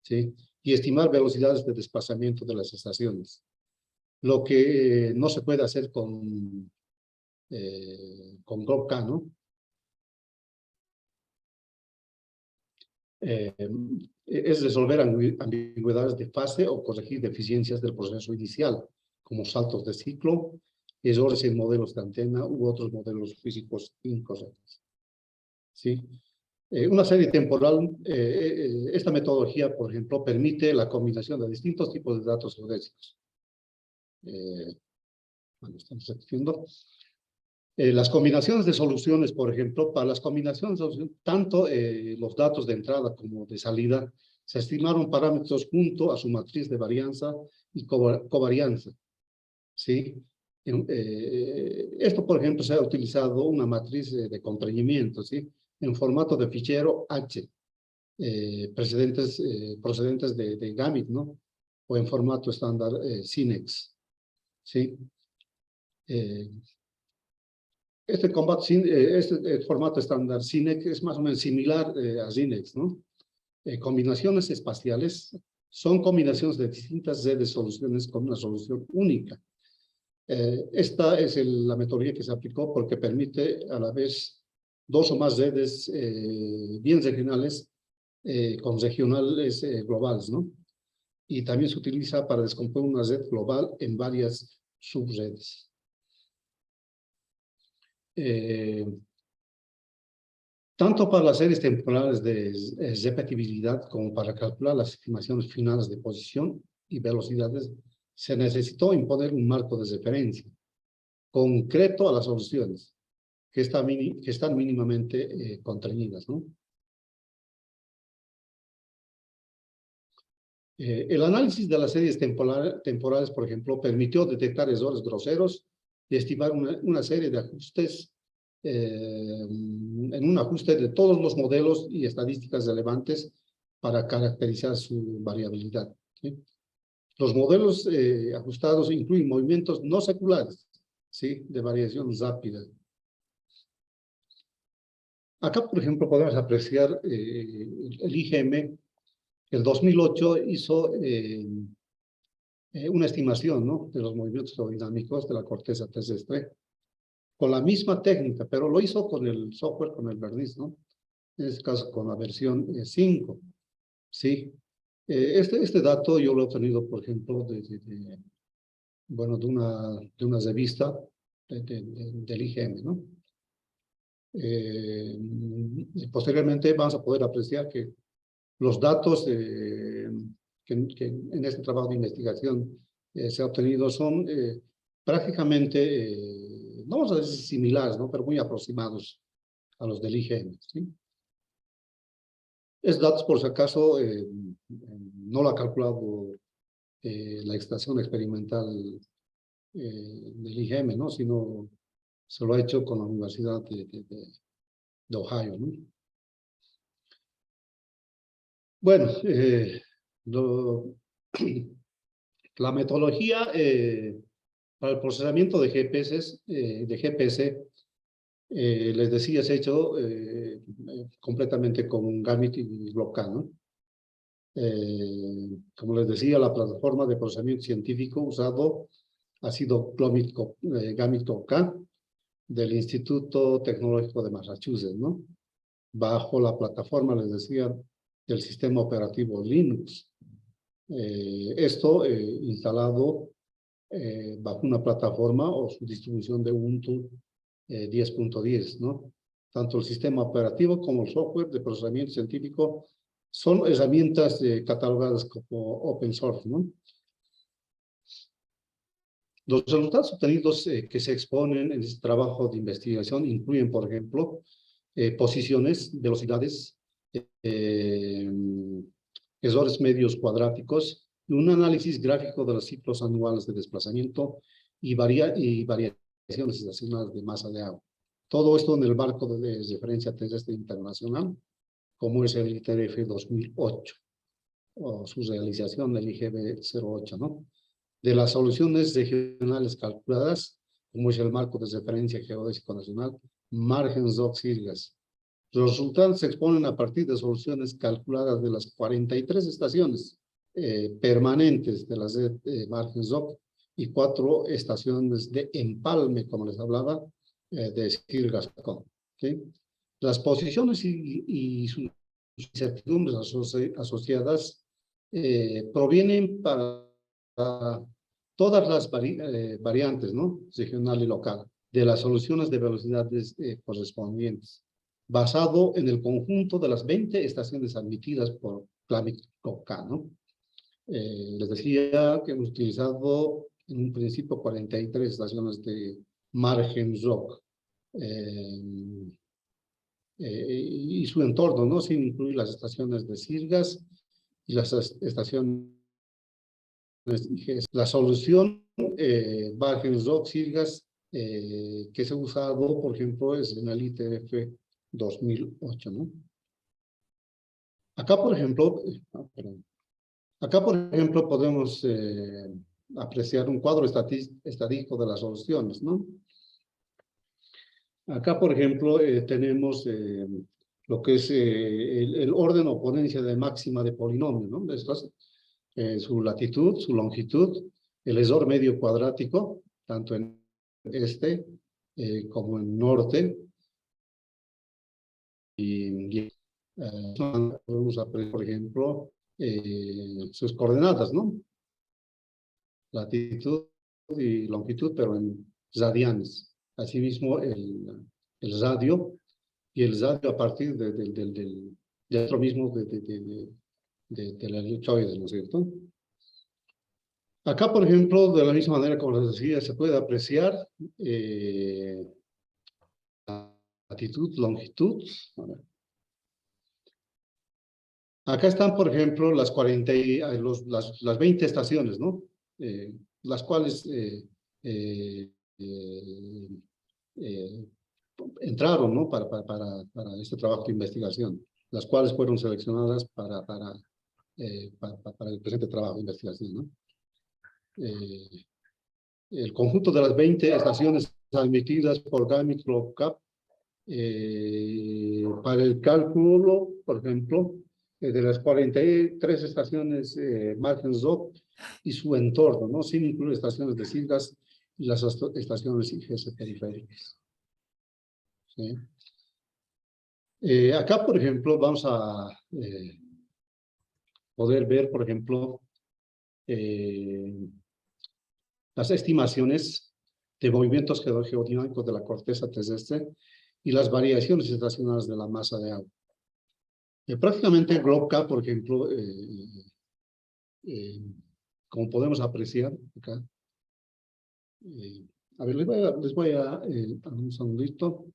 ¿sí? Y estimar velocidades de desplazamiento de las estaciones. Lo que no se puede hacer con GlobeCAD, ¿no? Es resolver ambigüedades de fase o corregir deficiencias del proceso inicial, como saltos de ciclo, errores en modelos de antena u otros modelos físicos incorrectos, ¿sí? Una serie temporal, esta metodología, por ejemplo, permite la combinación de distintos tipos de datos geodésicos. Bueno, estamos repitiendo. Las combinaciones de soluciones, por ejemplo, para las combinaciones de soluciones, tanto los datos de entrada como de salida, se estimaron parámetros junto a su matriz de varianza y covarianza, ¿sí? Esto, por ejemplo, se ha utilizado una matriz de contrañimiento, ¿sí? En formato de fichero H, procedentes de Gamit, ¿no? O en formato estándar SYNEX, ¿sí? Este formato estándar SYNEX es más o menos similar a SYNEX, ¿no? Combinaciones espaciales son combinaciones de distintas redes de soluciones con una solución única. Esta es la metodología que se aplicó porque permite a la vez dos o más redes bien regionales con regionales globales, ¿no? Y también se utiliza para descomponer una red global en varias subredes. Tanto para las series temporales de repetibilidad como para calcular las estimaciones finales de posición y velocidades, se necesitó imponer un marco de referencia concreto a las soluciones que están mínimamente contrañidas, ¿no? El análisis de las series temporales, por ejemplo, permitió detectar errores groseros y estimar una serie de ajustes en un ajuste de todos los modelos y estadísticas relevantes para caracterizar su variabilidad, ¿sí? Los modelos ajustados incluyen movimientos no seculares, ¿sí? De variación rápida. Acá, por ejemplo, podemos apreciar el IGM. El 2008 hizo una estimación, ¿no? De los movimientos geodinámicos de la corteza terrestre con la misma técnica, pero lo hizo con el software, con el verniz, ¿no? En este caso con la versión 5, ¿sí? Este dato yo lo he obtenido, por ejemplo, bueno, de una revista del IGM, ¿no? Posteriormente vamos a poder apreciar que los datos que en este trabajo de investigación se ha obtenido son prácticamente, no vamos a decir similares, ¿no? Pero muy aproximados a los del IGM, ¿sí? Es datos, por si acaso, no lo ha calculado la estación experimental del IGM, ¿no? Sino se lo ha hecho con la Universidad de Ohio, ¿no? Bueno, la metodología para el procesamiento de GPS, les decía, es hecho completamente con Gamit y GlobeCAD, ¿no? Como les decía, la plataforma de procesamiento científico usado ha sido Gamit GlobeCAD del Instituto Tecnológico de Massachusetts, ¿no? Bajo la plataforma, les decía, del sistema operativo Linux. Esto instalado bajo una plataforma o su distribución de Ubuntu 10.10, ¿no? Tanto el sistema operativo como el software de procesamiento científico son herramientas catalogadas como open source, ¿no? Los resultados obtenidos que se exponen en este trabajo de investigación incluyen, por ejemplo, posiciones, velocidades, errores medios cuadráticos y un análisis gráfico de los ciclos anuales de desplazamiento y variaciones estacionales de masa de agua. Todo esto en el marco de referencia terrestre internacional, como es el ITRF 2008, o su realización del IGB 08, ¿no? De las soluciones regionales calculadas, como es el marco de referencia geodésico nacional, márgenes OXIRGAS. Los resultados se exponen a partir de soluciones calculadas de las 43 estaciones permanentes de las márgenes OC y 4 estaciones de empalme, como les hablaba, de SIRGAS. ¿Sí? Las posiciones y sus incertidumbres asociadas provienen para todas las variantes, ¿no? Regional y local, de las soluciones de velocidades correspondientes, basado en el conjunto de las 20 estaciones admitidas por Clavic-K, ¿no? Les decía que hemos utilizado en un principio 43 estaciones de margen ROC y su entorno, ¿no? Sin incluir las estaciones de SIRGAS y las estaciones IGS. La solución margen ROC SIRGAS que se ha usado, por ejemplo, es en el ITF 2008, ¿no? Acá, por ejemplo, podemos apreciar un cuadro estadístico de las soluciones, ¿no? Acá, por ejemplo, tenemos lo que es el orden o ponencia de máxima de polinomio, ¿no? Esto es, su latitud, su longitud, el error medio cuadrático, tanto en este como en norte. Podemos apreciar, por ejemplo, sus coordenadas, ¿no? Latitud y longitud, pero en radianes. Asimismo, el radio, y el radio a partir del otro mismo de la elipsoide, ¿no es cierto? Acá, por ejemplo, de la misma manera como les decía, se puede apreciar latitud, longitud. Acá están, por ejemplo, las 20 estaciones, ¿no? Las cuales entraron, ¿no? Para este trabajo de investigación, las cuales fueron seleccionadas para el presente trabajo de investigación, ¿no? El conjunto de las 20 estaciones admitidas por Clavic-K para el cálculo, por ejemplo, de las 43 estaciones margen ROC y su entorno, ¿no? Sin incluir estaciones de SIRGAS y las estaciones IGS periféricas. ¿Sí? Acá, por ejemplo, vamos a poder ver, por ejemplo, las estimaciones de movimientos geodinámicos de la corteza terrestre y las variaciones estacionales de la masa de agua. Prácticamente GlobeK, por ejemplo, como podemos apreciar acá, a ver, les voy a un segundito.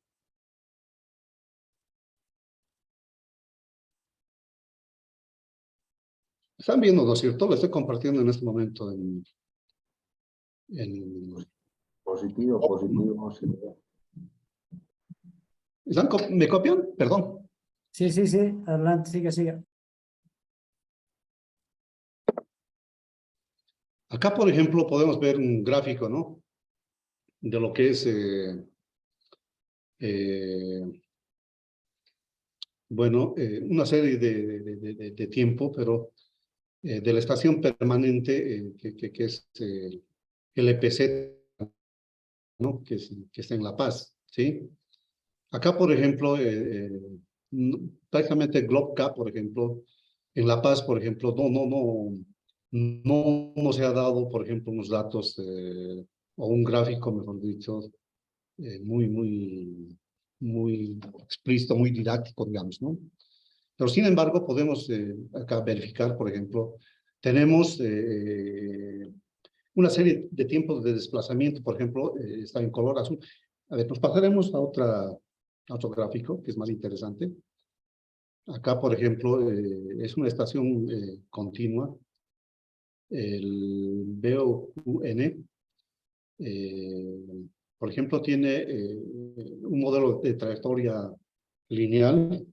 Están viendo, ¿no es cierto? Lo estoy compartiendo en este momento en Positivo. ¿Me copian? Perdón. Sí, adelante, siga. Acá, por ejemplo, podemos ver un gráfico, ¿no? De lo que es, bueno, una serie de tiempo, pero de la estación permanente, que es el EPZ, ¿no? Que está en La Paz, ¿sí? Acá, por ejemplo, prácticamente GlobeK, por ejemplo, En La Paz, por ejemplo, no se ha dado, por ejemplo, unos datos o un gráfico, mejor dicho, muy explícito, muy didáctico, digamos, ¿no? Pero sin embargo, podemos acá verificar, por ejemplo, tenemos una serie de tiempos de desplazamiento, por ejemplo, está en color azul. A ver, nos pasaremos a otro gráfico que es más interesante. Acá, por ejemplo, es una estación continua, el BOQN. Por ejemplo, tiene un modelo de trayectoria lineal,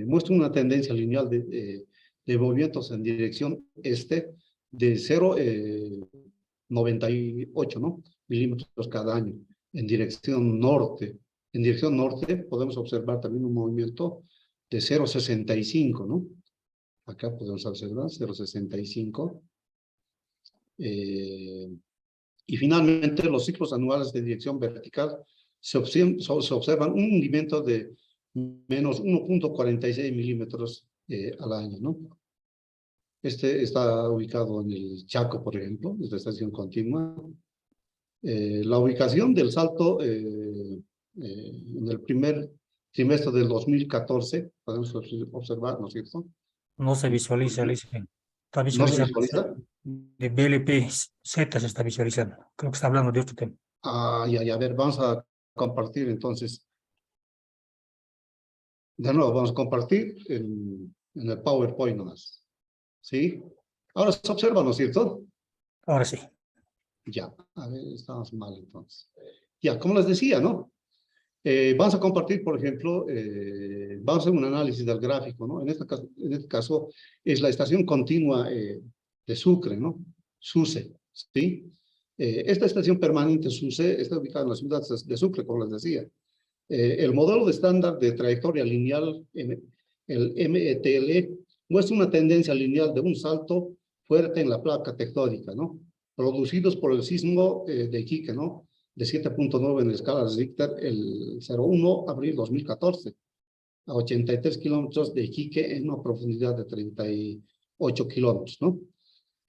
muestra una tendencia lineal de movimientos en dirección este de 0,98, ¿no? milímetros cada año, en dirección norte. En dirección norte podemos observar también un movimiento de 0,65, ¿no? Acá podemos observar 0,65. Y finalmente, los ciclos anuales de dirección vertical se observan un movimiento de menos 1,46 milímetros al año, ¿no? Este está ubicado en el Chaco, por ejemplo, esta estación continua. La ubicación del salto en el primer trimestre del 2014, podemos observar, ¿no es cierto? No se visualiza, Listen. Está ¿No se visualizando visualiza? de BLP Z se está visualizando. Creo que está hablando de otro tema. A ver, vamos a compartir entonces. De nuevo, vamos a compartir en el PowerPoint nomás. ¿Sí? Ahora se observa, ¿no es cierto? Ahora sí. Ya, a ver, estamos mal entonces. Ya, como les decía, ¿no? Vamos a compartir, por ejemplo, vamos a hacer un análisis del gráfico, ¿no? En este caso es la estación continua de Sucre, ¿no? SUSE, ¿sí? Esta estación permanente SUSE está ubicada en la ciudad de Sucre, como les decía. El modelo de estándar de trayectoria lineal, el METL, muestra una tendencia lineal de un salto fuerte en la placa tectónica, ¿no? Producidos por el sismo de Iquique, ¿no? De 7,9 en la escala de Richter, el 01 abril 2014, a 83 kilómetros de Iquique en una profundidad de 38 kilómetros, ¿no?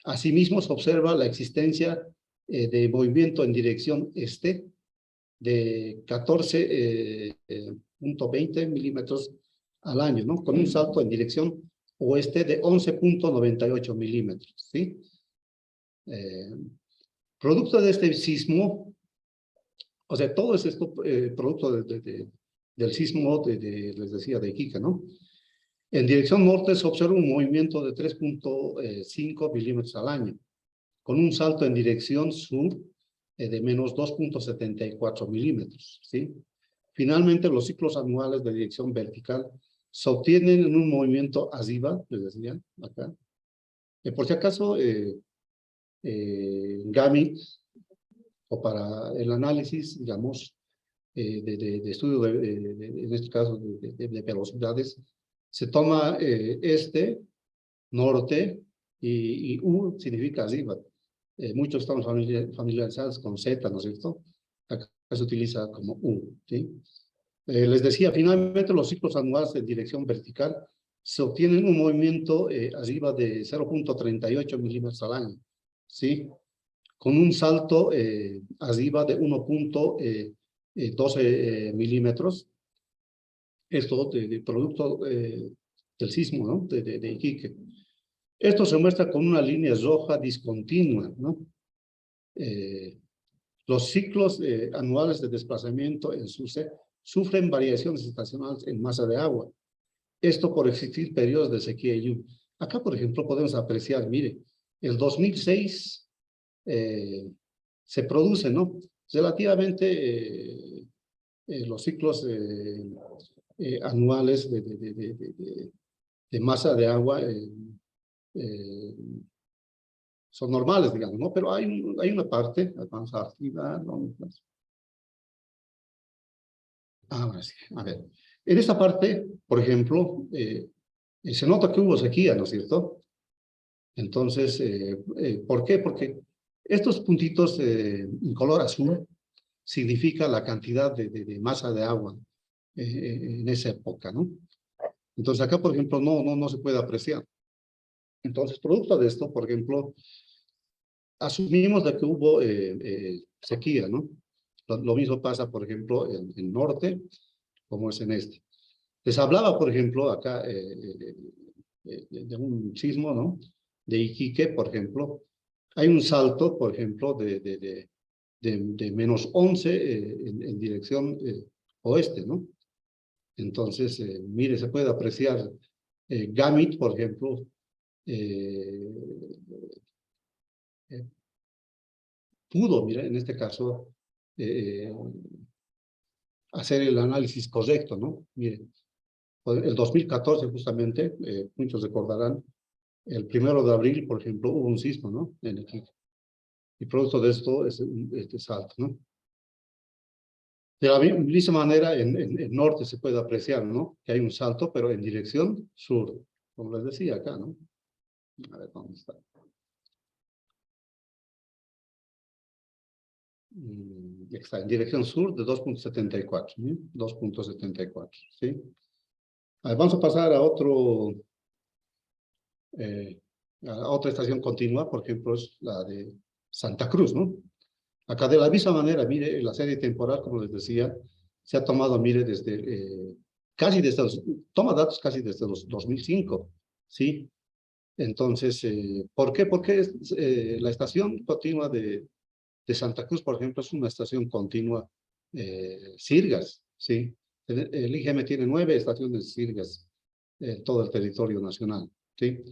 Asimismo, se observa la existencia de movimiento en dirección este de 14,20 milímetros al año, ¿no? Con un salto en dirección oeste de 11,98 milímetros, ¿sí? Producto de este sismo, o sea, todo es esto producto del sismo, les decía, de Iquique, ¿no? En dirección norte se observa un movimiento de 3,5 milímetros al año, con un salto en dirección sur de menos 2,74 milímetros, ¿sí? Finalmente, los ciclos anuales de dirección vertical se obtienen en un movimiento arriba, les decía, acá. Por si acaso, GAMIT, o para el análisis, digamos, de estudio, en este caso, de velocidades, se toma norte, y U significa arriba. Muchos estamos familiarizados con Z, ¿no es cierto? Acá se utiliza como U, ¿sí? Les decía, finalmente los ciclos anuales de dirección vertical se obtienen un movimiento arriba de 0,38 milímetros al año, ¿sí? Con un salto arriba de 1,12 milímetros. Esto de producto del sismo, ¿no? De Iquique. Esto se muestra con una línea roja discontinua, ¿no? Los ciclos anuales de desplazamiento en SUSE sufren variaciones estacionales en masa de agua. Esto por existir periodos de sequía y lluvia. Acá, por ejemplo, podemos apreciar, mire, el 2006 se produce, ¿no? Relativamente los ciclos anuales de masa de agua son normales, digamos, ¿no? Pero hay una parte, vamos a activar, ¿no? Ahora sí, a ver. En esta parte, por ejemplo, se nota que hubo sequía, ¿no es cierto? Entonces, ¿por qué? Porque estos puntitos en color azul significa la cantidad de masa de agua en esa época, ¿no? Entonces acá, por ejemplo, no se puede apreciar. Entonces, producto de esto, por ejemplo, asumimos de que hubo sequía, ¿no? Lo mismo pasa, por ejemplo, en el norte, como es en este. Les hablaba, por ejemplo, acá de un sismo, ¿no? De Iquique, por ejemplo. Hay un salto, por ejemplo, de menos 11 en dirección oeste, ¿no? Entonces, mire, se puede apreciar Gamit, por ejemplo, pudo, mire, en este caso, hacer el análisis correcto, ¿no? Mire, el 2014 justamente, muchos recordarán, el 1 de abril, por ejemplo, hubo un sismo, ¿no? En Iquique. Y producto de esto es este salto, ¿no? De la misma manera, en el norte se puede apreciar, ¿no? Que hay un salto, pero en dirección sur, como les decía acá, ¿no? A ver, ¿dónde está? Está en dirección sur de 2.74, ¿sí? 2.74, ¿sí? A ver, vamos a pasar a a otra estación continua, por ejemplo, es la de Santa Cruz, ¿no? Acá de la misma manera, mire, la serie temporal, como les decía, se ha tomado, mire, toma datos casi desde los 2005, ¿sí? Entonces, ¿por qué? Porque la estación continua de Santa Cruz, por ejemplo, es una estación continua Sirgas, ¿sí? El IGM tiene 9 estaciones Sirgas en todo el territorio nacional, ¿sí?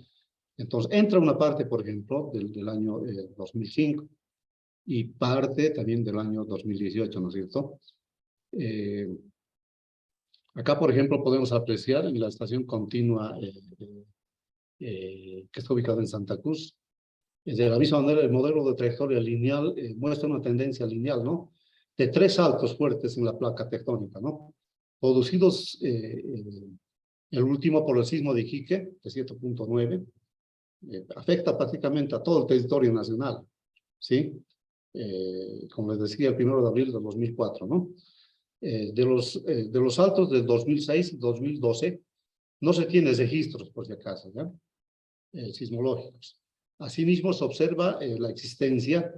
Entonces, entra una parte, por ejemplo, del año 2005 y parte también del año 2018, ¿no es cierto? Acá, por ejemplo, podemos apreciar en la estación continua que está ubicada en Santa Cruz, de la misma manera, el modelo de trayectoria lineal muestra una tendencia lineal, ¿no? De 3 saltos fuertes en la placa tectónica, ¿no? Producidos, el último por el sismo de Iquique, de 7.9, afecta prácticamente a todo el territorio nacional, ¿sí? Como les decía, el 1 de abril de 2004, ¿no? De los saltos del 2006 y 2012, no se tienen registros, por si acaso, ¿ya? Sismológicos. Asimismo, se observa la existencia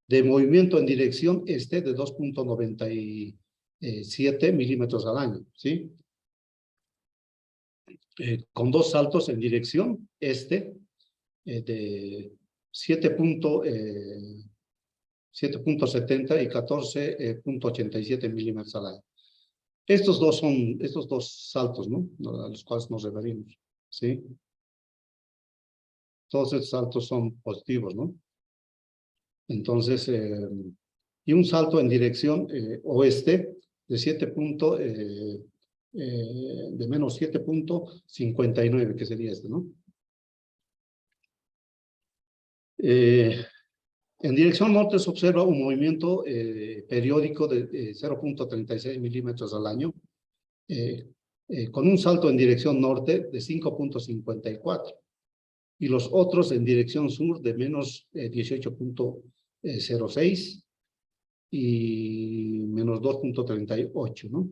de movimiento en dirección este de 2.97 milímetros al año, ¿sí? Con 2 saltos en dirección este de 7.70 y 14.87 milímetros al año. Estos dos saltos, ¿no? A los cuales nos referimos, ¿sí? Todos estos saltos son positivos, ¿no? Entonces, y un salto en dirección oeste de de menos 7.59, que sería este, ¿no? En dirección norte se observa un movimiento periódico de 0.36 milímetros al año, con un salto en dirección norte de 5.54 y los otros en dirección sur de menos 18.06 y menos 2.38, ¿no?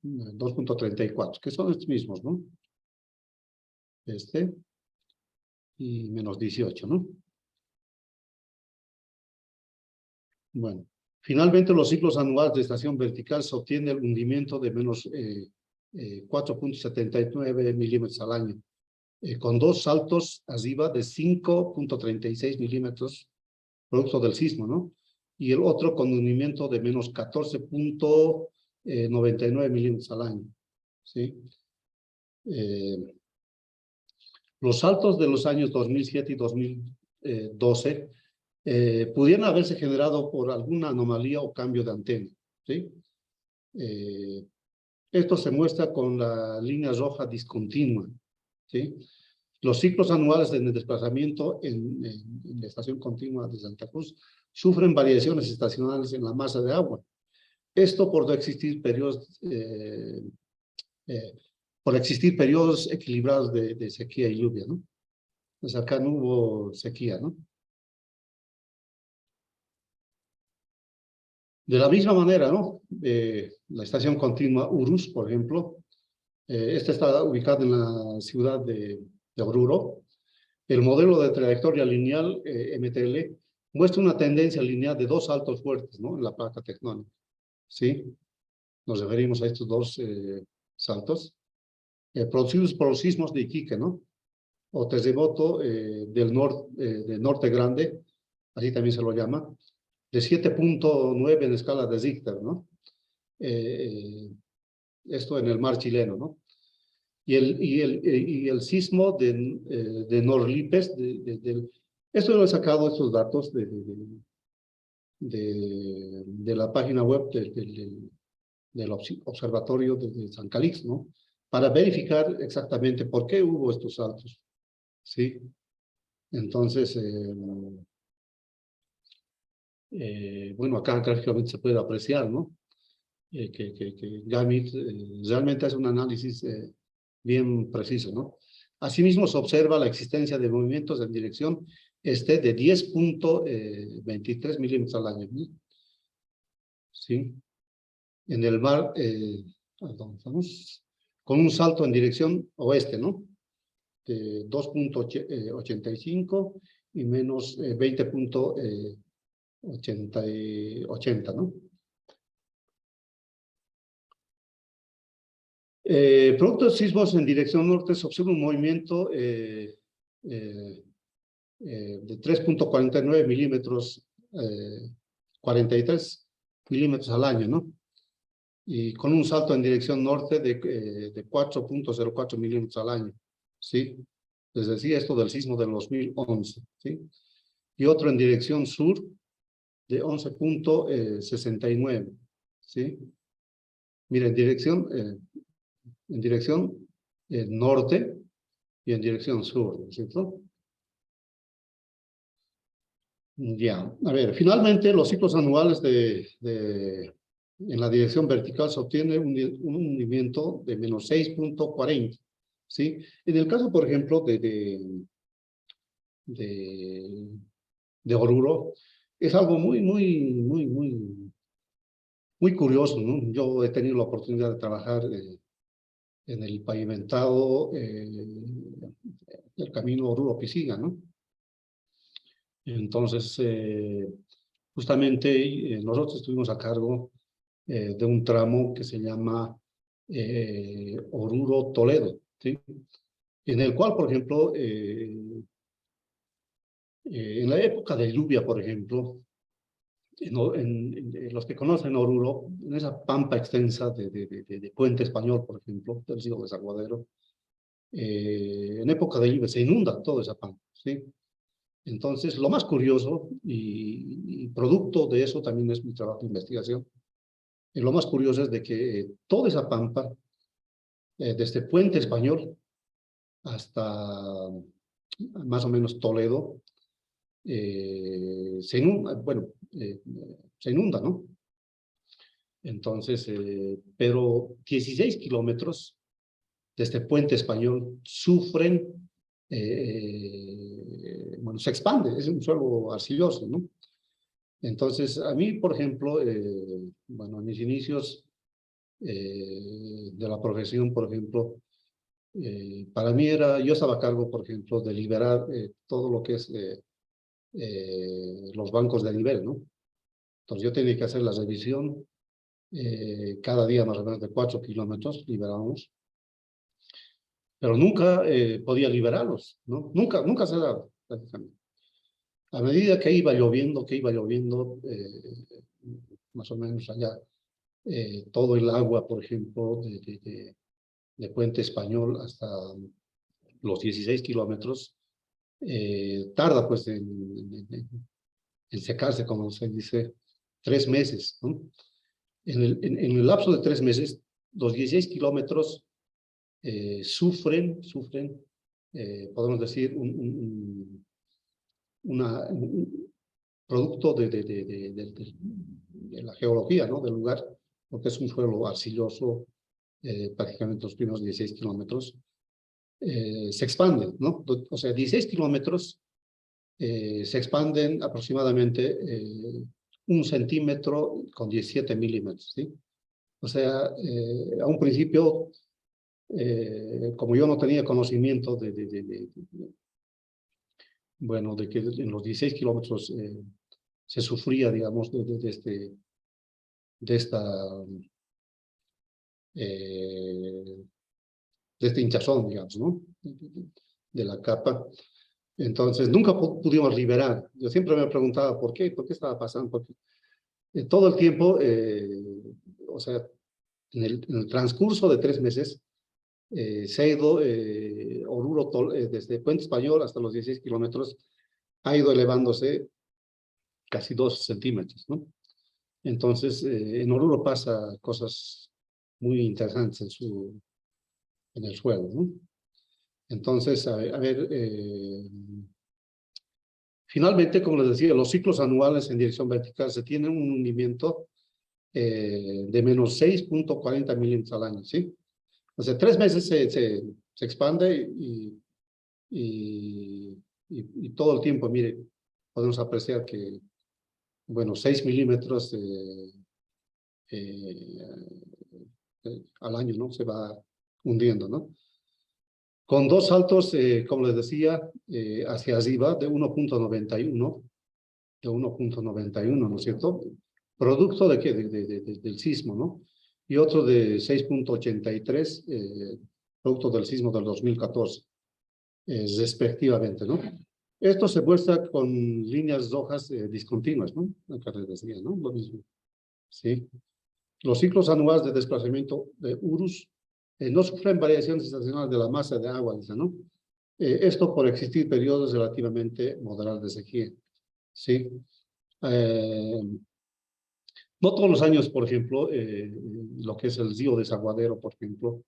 2.34, que son estos mismos, ¿no? Este y menos 18, ¿no? Bueno, finalmente los ciclos anuales de estación vertical se obtiene el hundimiento de menos 4.79 milímetros al año, con 2 saltos arriba de 5.36 milímetros, producto del sismo, ¿no? Y el otro con hundimiento de menos 14.99 milímetros al año, ¿sí? Los saltos de los años 2007 y 2012 pudieran haberse generado por alguna anomalía o cambio de antena, ¿sí? Esto se muestra con la línea roja discontinua, ¿sí? Los ciclos anuales en el desplazamiento en la estación continua de Santa Cruz sufren variaciones estacionales en la masa de agua. Esto por no existir periodos, equilibrados de sequía y lluvia, ¿no? Pues acá no hubo sequía, ¿no? De la misma manera, ¿no? La estación continua Urus, por ejemplo, Esta está ubicada en la ciudad de Oruro. El modelo de trayectoria lineal, MTL, muestra una tendencia lineal de dos saltos fuertes, ¿no? En la placa tectónica, ¿sí? Nos referimos a estos dos saltos, producidos por los sismos de Iquique, ¿no? O terremoto del norte grande, así también se lo llama, de 7.9 en escala de Richter, ¿no? Esto en el mar chileno, ¿no? Y el sismo de Norlipes, esto lo he sacado, estos datos de la página web del observatorio de San Calix, ¿no? Para verificar exactamente por qué hubo estos saltos, ¿sí? Entonces, bueno, acá gráficamente se puede apreciar, ¿no? Que Gamit realmente hace un análisis bien preciso, ¿no? Asimismo, se observa la existencia de movimientos en dirección este de 10.23 milímetros al año, ¿no? ¿Sí? En el mar, ¿dónde estamos? Con un salto en dirección oeste, ¿no? De 2.85 y menos 20.80, ¿no? Producto de sismos en dirección norte se observa un movimiento de 3.49 milímetros, 43 milímetros al año, ¿no? Y con un salto en dirección norte de 4.04 milímetros al año, ¿sí? Les decía esto del sismo del 2011, ¿sí? Y otro en dirección sur de 11.69, ¿sí? Mira, en dirección norte y en dirección sur, ¿no es cierto? Ya, a ver, finalmente los ciclos anuales en la dirección vertical se obtiene un hundimiento de menos 6.40, ¿sí? En el caso, por ejemplo, de Oruro, es algo muy curioso, ¿no? Yo he tenido la oportunidad de trabajar en el pavimentado del camino Oruro-Pisiga, ¿no? Entonces, justamente nosotros estuvimos a cargo de un tramo que se llama Oruro-Toledo, ¿sí? En el cual, por ejemplo, en la época de lluvia, por ejemplo, los que conocen Oruro, en esa pampa extensa de Puente Español, por ejemplo, del río Desaguadero, en época de lluvia se inunda toda esa pampa, ¿sí? Entonces, lo más curioso, y producto de eso también es mi trabajo de investigación, lo más curioso es de que toda esa pampa, desde Puente Español hasta más o menos Toledo, se inunda, bueno, se inunda, ¿no? Entonces, pero 16 kilómetros desde Puente Español sufren, bueno, se expande, es un suelo arcilloso, ¿no? Entonces, a mí, por ejemplo, bueno, en mis inicios de la profesión, por ejemplo, para mí yo estaba a cargo, por ejemplo, de liberar todo lo que es los bancos de nivel, ¿no? Entonces yo tenía que hacer la revisión cada día más o menos de 4 kilómetros, liberábamos, pero nunca podía liberarlos, ¿no? Nunca se daba, prácticamente. A medida que iba lloviendo, más o menos allá, todo el agua, por ejemplo, de Puente Español hasta los 16 kilómetros, tarda pues en secarse, como se dice, 3 meses, ¿no? En el lapso de 3 meses, los 16 kilómetros sufren, podemos decir, un producto de la geología, ¿no? Del lugar, porque es un suelo arcilloso, prácticamente los primeros 16 kilómetros, se expanden, ¿no? O sea, 16 kilómetros se expanden aproximadamente 1 centímetro con 17 milímetros, ¿sí? O sea, a un principio como yo no tenía conocimiento bueno, de que en los 16 kilómetros se sufría, digamos, de este hinchazón, digamos, ¿no? De la capa. Entonces, nunca pudimos liberar. Yo siempre me preguntaba por qué estaba pasando, porque todo el tiempo, o sea, en el transcurso de 3 meses, se ha ido, Oruro, desde Puente Español hasta los 16 kilómetros, ha ido elevándose casi 2 centímetros, ¿no? Entonces, en Oruro pasa cosas muy interesantes en el suelo, ¿no? Entonces, finalmente, como les decía, los ciclos anuales en dirección vertical se tienen un hundimiento de menos 6.40 milímetros al año, ¿sí? O sea, 3 meses se expande y todo el tiempo, mire, podemos apreciar que, bueno, 6 milímetros al año, ¿no? Se va hundiendo, ¿no? Con 2 saltos, como les decía, hacia arriba de 1.91, ¿no es cierto? Producto de qué? Del sismo, ¿no? Y otro de 6.83, producto del sismo del 2014, respectivamente, ¿no? Esto se muestra con líneas rojas discontinuas, ¿no? Acá les decía, ¿no? Lo mismo, ¿sí? Los ciclos anuales de desplazamiento de URUS no sufren variaciones estacionales de la masa de agua, dice, ¿no? Esto por existir periodos relativamente moderados de sequía, ¿sí? No todos los años, por ejemplo, lo que es el río desaguadero, por ejemplo,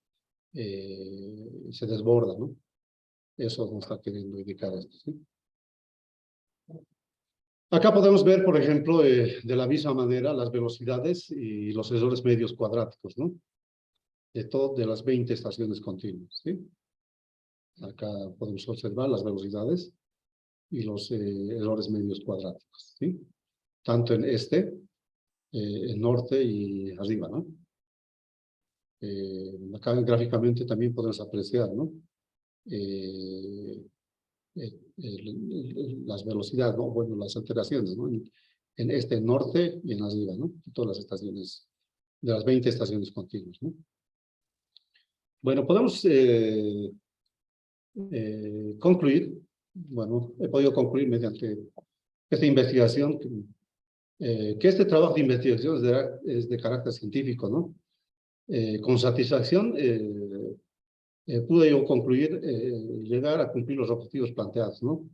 se desborda, ¿no? Eso nos está queriendo indicar esto, ¿sí? Acá podemos ver, por ejemplo, de la misma manera, las velocidades y los errores medios cuadráticos, ¿no? De las 20 estaciones continuas, ¿sí? Acá podemos observar las velocidades y los errores medios cuadráticos, ¿sí? Tanto en en norte y arriba, ¿no? Acá gráficamente también podemos apreciar, ¿no? Las velocidades, ¿no? Bueno, las alteraciones, ¿no? En norte y en arriba, ¿no? Todas las estaciones, de las 20 estaciones continuas, ¿no? Bueno, podemos concluir, bueno, he podido concluir mediante esta investigación, que este trabajo de investigación es de carácter científico, ¿no? Con satisfacción pude yo concluir, llegar a cumplir los objetivos planteados, ¿no?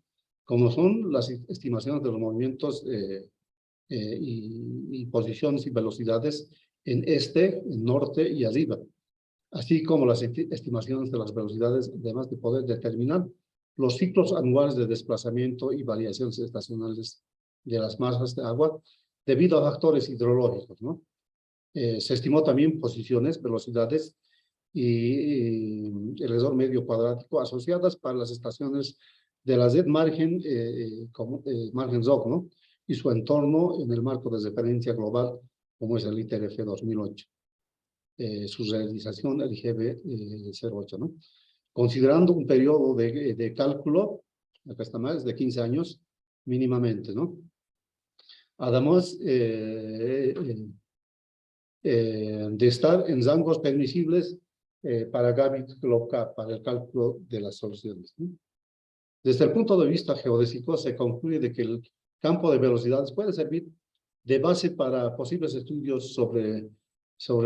Como son las estimaciones de los movimientos y posiciones y velocidades en norte y arriba, así como las estimaciones de las velocidades, además de poder determinar los ciclos anuales de desplazamiento y variaciones estacionales de las masas de agua debido a factores hidrológicos, ¿no? Se estimó también posiciones, velocidades y el error medio cuadrático asociadas para las estaciones de la Z-Margen, margen ZOC, ¿no? Y su entorno en el marco de referencia global, como es el ITRF 2008. Su realización, el GB 08, ¿no? Considerando un periodo de cálculo, acá está más, de 15 años, mínimamente, ¿no? Además, de estar en rangos permisibles para Gavit Globcap, para el cálculo de las soluciones, ¿no? Desde el punto de vista geodésico, se concluye de que el campo de velocidades puede servir de base para posibles estudios sobre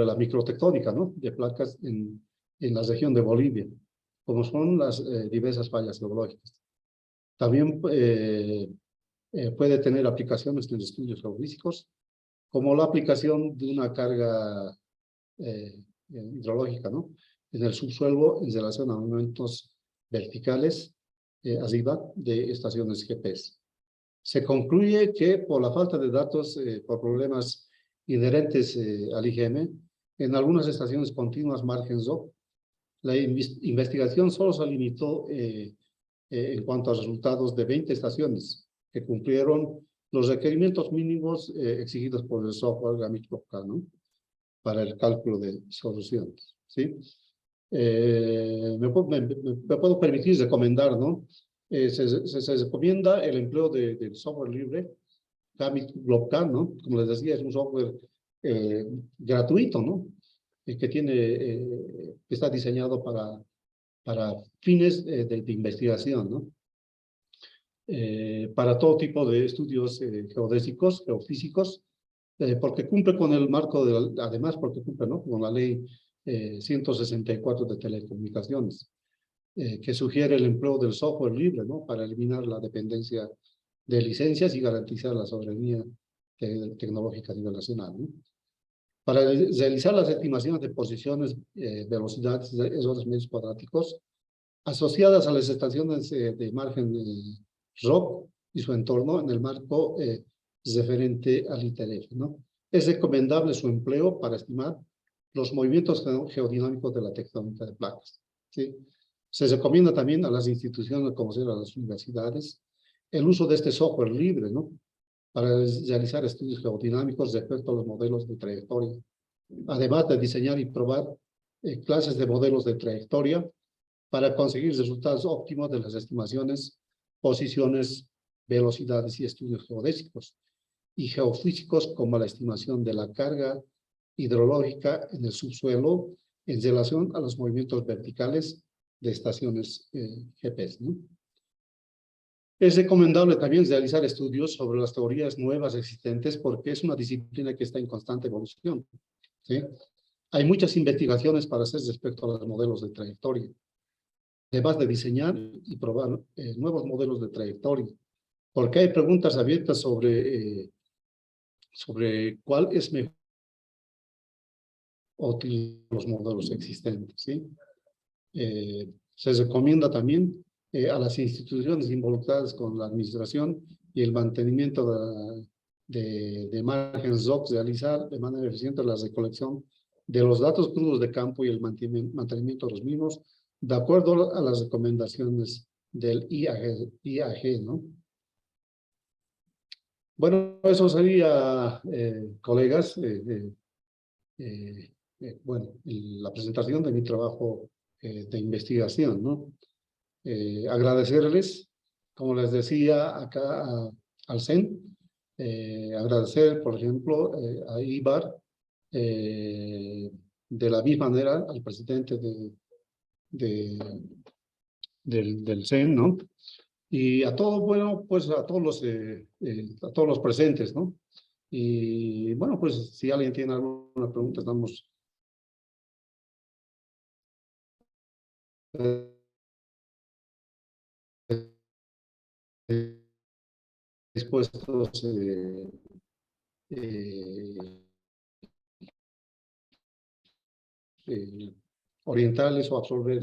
la microtectónica, ¿no? De placas en la región de Bolivia, como son las diversas fallas geológicas. También puede tener aplicaciones en estudios geofísicos, como la aplicación de una carga hidrológica, ¿no? En el subsuelo en relación a movimientos verticales arriba de estaciones GPS. Se concluye que por la falta de datos, por problemas inherentes al IGM, en algunas estaciones continuas margen ZOC, la investigación solo se limitó en cuanto a resultados de 20 estaciones que cumplieron los requerimientos mínimos exigidos por el software Gavit Globcap, ¿no? Para el cálculo de soluciones, ¿sí? Me puedo permitir recomendar, ¿no? Se recomienda el empleo del software libre, Globcal, ¿no? Como les decía, es un software gratuito, ¿no? Que está diseñado para fines de investigación, ¿no? Para todo tipo de estudios geodésicos, geofísicos, porque cumple con el marco, además porque cumple, ¿no? Con la ley 164 de telecomunicaciones, que sugiere el empleo del software libre, ¿no? Para eliminar la dependencia de licencias y garantizar la soberanía tecnológica a nivel nacional, ¿no? Para realizar las estimaciones de posiciones, velocidades de esos medios cuadráticos asociadas a las estaciones de margen ROC y su entorno en el marco referente al ITRF, ¿no? Es recomendable su empleo para estimar los movimientos geodinámicos de la tectónica de placas, ¿sí? Se recomienda también a las instituciones, como ser a las universidades, el uso de este software libre, ¿no? Para realizar estudios geodinámicos respecto a los modelos de trayectoria. Además de diseñar y probar clases de modelos de trayectoria para conseguir resultados óptimos de las estimaciones, posiciones, velocidades y estudios geodésicos y geofísicos, como la estimación de la carga hidrológica en el subsuelo en relación a los movimientos verticales de estaciones GPS, ¿no? Es recomendable también realizar estudios sobre las teorías nuevas existentes porque es una disciplina que está en constante evolución, ¿sí? Hay muchas investigaciones para hacer respecto a los modelos de trayectoria. Además de diseñar y probar nuevos modelos de trayectoria, porque hay preguntas abiertas sobre cuál es mejor utilizar los modelos existentes, ¿sí? Se recomienda también a las instituciones involucradas con la administración y el mantenimiento de márgenes ROC realizar de manera eficiente la recolección de los datos crudos de campo y el mantenimiento de los mismos, de acuerdo a las recomendaciones del IAG, ¿no? Bueno, eso sería, colegas, bueno, la presentación de mi trabajo de investigación, ¿no? Agradecerles, como les decía acá al CEN, agradecer, por ejemplo, a Ibar, de la misma manera al presidente del CEN, ¿no? Y a todos, bueno, pues a todos los presentes, ¿no? Y bueno, pues si alguien tiene alguna pregunta, estamos dispuestos orientarles o absorber.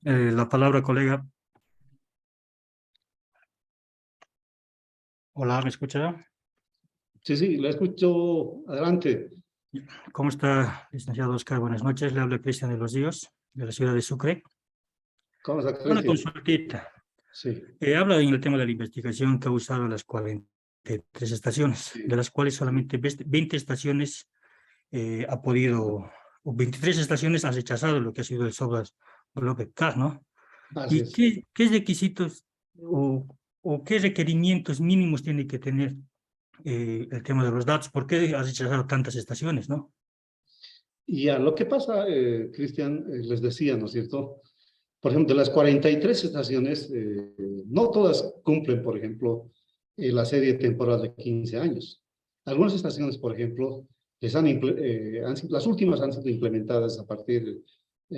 La palabra, colega. Hola, ¿me escucha? Sí, sí, la escucho. Adelante. ¿Cómo está, licenciado Oscar? Buenas noches. Le habla Cristian de los Ríos, de la ciudad de Sucre. ¿Cómo está, Una Cristian? consultita. Sí. Habla en el tema de la investigación que ha usado las 43 estaciones, Sí. de las cuales solamente 20 estaciones ha podido, o 23 estaciones han rechazado lo que ha sido el software Globcal, ¿no? Así ¿Y es. qué requisitos o qué requerimientos mínimos tiene que tener el tema de los datos? ¿Por qué ha rechazado tantas estaciones, no? Y a lo que pasa, Cristian, les decía, ¿no es cierto? Por ejemplo, de las 43 estaciones, no todas cumplen, por ejemplo, la serie temporal de 15 años. Algunas estaciones, por ejemplo, las últimas han sido implementadas a partir,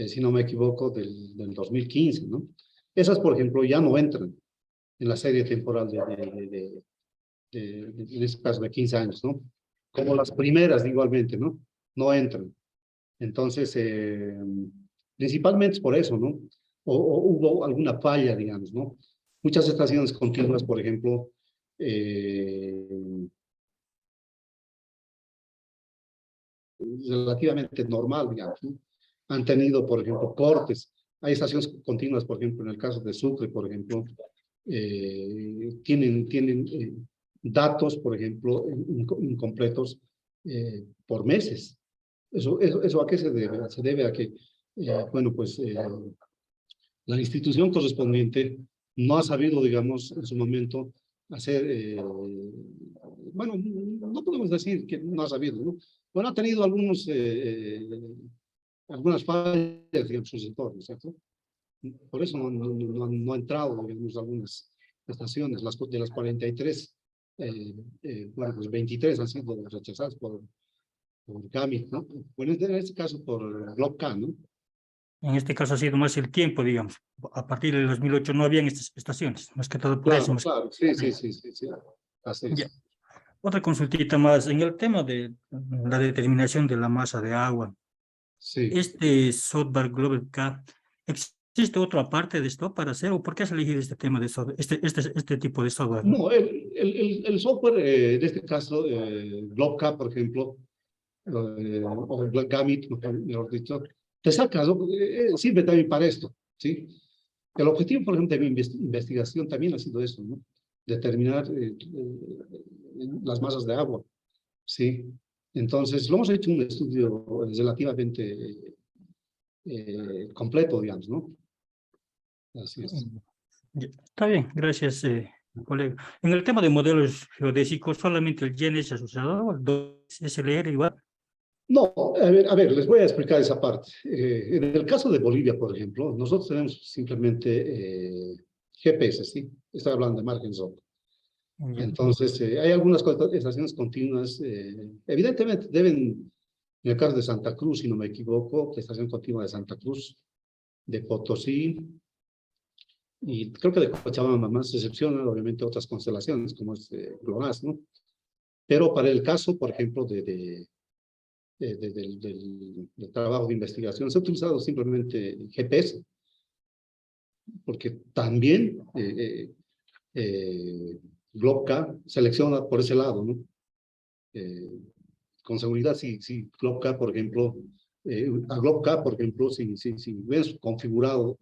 si no me equivoco, del 2015, ¿no? Esas, por ejemplo, ya no entran en la serie temporal en este caso de 15 años, ¿no? Como las primeras, igualmente, ¿no? No entran. Entonces, principalmente es por eso, ¿no? O hubo alguna falla, digamos, ¿no? Muchas estaciones continuas, por ejemplo, relativamente normal, digamos, ¿no? Han tenido, por ejemplo, cortes. Hay estaciones continuas, por ejemplo, en el caso de Sucre, por ejemplo, tienen datos, por ejemplo, incompletos por meses. ¿Eso a qué se debe? Se debe a que, bueno, pues la institución correspondiente no ha sabido, digamos, en su momento hacer, bueno, no podemos decir que no ha sabido, ¿no? Bueno, ha tenido algunas fallas en su sector, ¿no es cierto? Por eso no ha entrado, digamos, algunas estaciones, de las 43, bueno, pues 23 han sido rechazadas por GAMI, ¿no? Bueno, en este caso por GlockK, ¿no? En este caso ha sido más el tiempo, digamos. A partir del 2008 no habían estas estaciones, más que todo por eso. Claro, sí, sí. Así Ya. es. Otra consultita más. En el tema de la determinación de la masa de agua, Sí. este software Global K, ¿existe otra parte de esto para hacer o por qué has elegido este tema de software, este tipo de software, ¿no? No, el software, en este caso, GlockK, por ejemplo, o Gamit, mejor dicho, te sacas, ¿no? Sirve también para esto, ¿sí? El objetivo, por ejemplo, de mi investigación también ha sido eso, ¿no? Determinar las masas de agua, ¿sí? Entonces, lo hemos hecho un estudio relativamente completo, digamos, ¿no? Así es. Ya. Está bien, gracias, colega. En el tema de modelos geodésicos, solamente el GNS asociado, el 2SLR igual. No, a ver, les voy a explicar esa parte. En el caso de Bolivia, por ejemplo, nosotros tenemos simplemente GPS, ¿sí? Estoy hablando de margen zone. Ya. Entonces, hay algunas estaciones continuas, evidentemente deben, en el caso de Santa Cruz, si no me equivoco, la estación continua de Santa Cruz, de Potosí, y creo que de Cochabamba más se excepcionan, obviamente, otras constelaciones, como es GLONASS, ¿no? Pero para el caso, por ejemplo, del trabajo de investigación, se ha utilizado simplemente GPS, porque también GlockK selecciona por ese lado, ¿no? Con seguridad, si GlockK, por ejemplo, a GlockK, por ejemplo, si ves configurado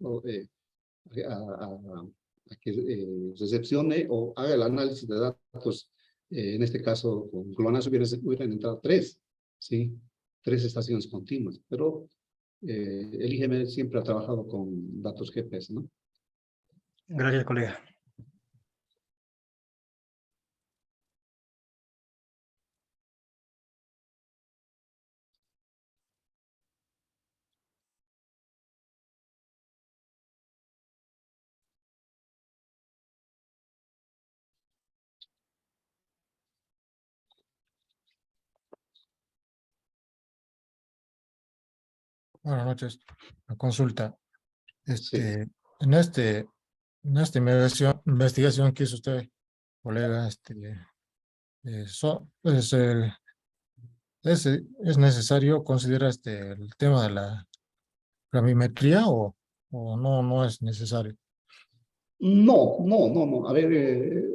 a que recepcione o haga el análisis de datos, en este caso, con GLONASS hubieran entrado 3, ¿sí? 3 estaciones continuas, pero el IGM siempre ha trabajado con datos GPS, ¿no? Gracias, colega. Buenas noches. La consulta. Sí. En esta investigación que hizo usted, colega, es necesario considerar el tema de la gravimetría o no es necesario. No. A ver,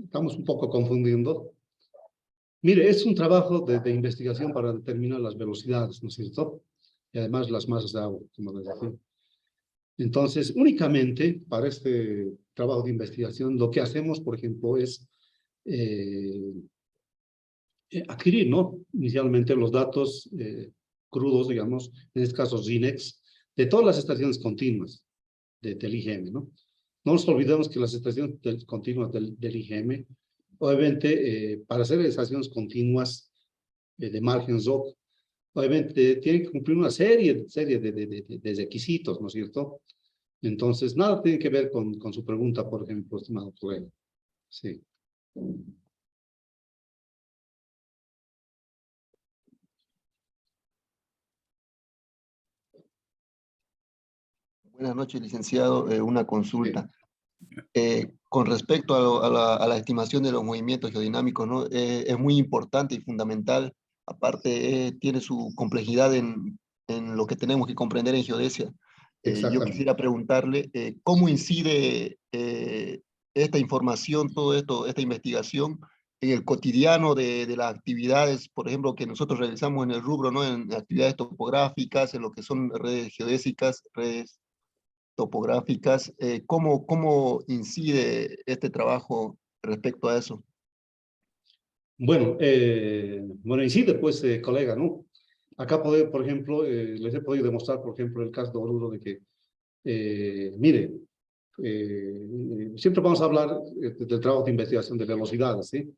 estamos un poco confundiendo. Mire, es un trabajo de investigación para determinar las velocidades, ¿no es cierto? Y además las masas de agua, como les decía. Entonces, únicamente para este trabajo de investigación, lo que hacemos, por ejemplo, es adquirir, ¿no? Inicialmente los datos crudos, digamos, en este caso ZINEX, de todas las estaciones continuas del IGM, ¿no? No nos olvidemos que las estaciones continuas del IGM, obviamente, para hacer estaciones continuas de margen ZOC, obviamente tienen que cumplir una serie de requisitos, ¿no es cierto? Entonces, nada tiene que ver con su pregunta, por ejemplo, estimado colega. Sí. Buenas noches, licenciado. Una consulta. Con respecto a la estimación de los movimientos geodinámicos, ¿no? Es muy importante y fundamental. Aparte, tiene su complejidad en lo que tenemos que comprender en geodesia. Yo Exactamente. quisiera preguntarle cómo incide esta información, todo esto, esta investigación en el cotidiano de las actividades, por ejemplo, que nosotros realizamos en el rubro, ¿no? En actividades topográficas, en lo que son redes geodésicas, redes topográficas. ¿Cómo incide este trabajo respecto a eso? Bueno, incide, pues, colega, ¿no? Acá, por ejemplo, les he podido demostrar, por ejemplo, el caso de Oruro, de que, mire, siempre vamos a hablar del trabajo de investigación de velocidades, ¿sí?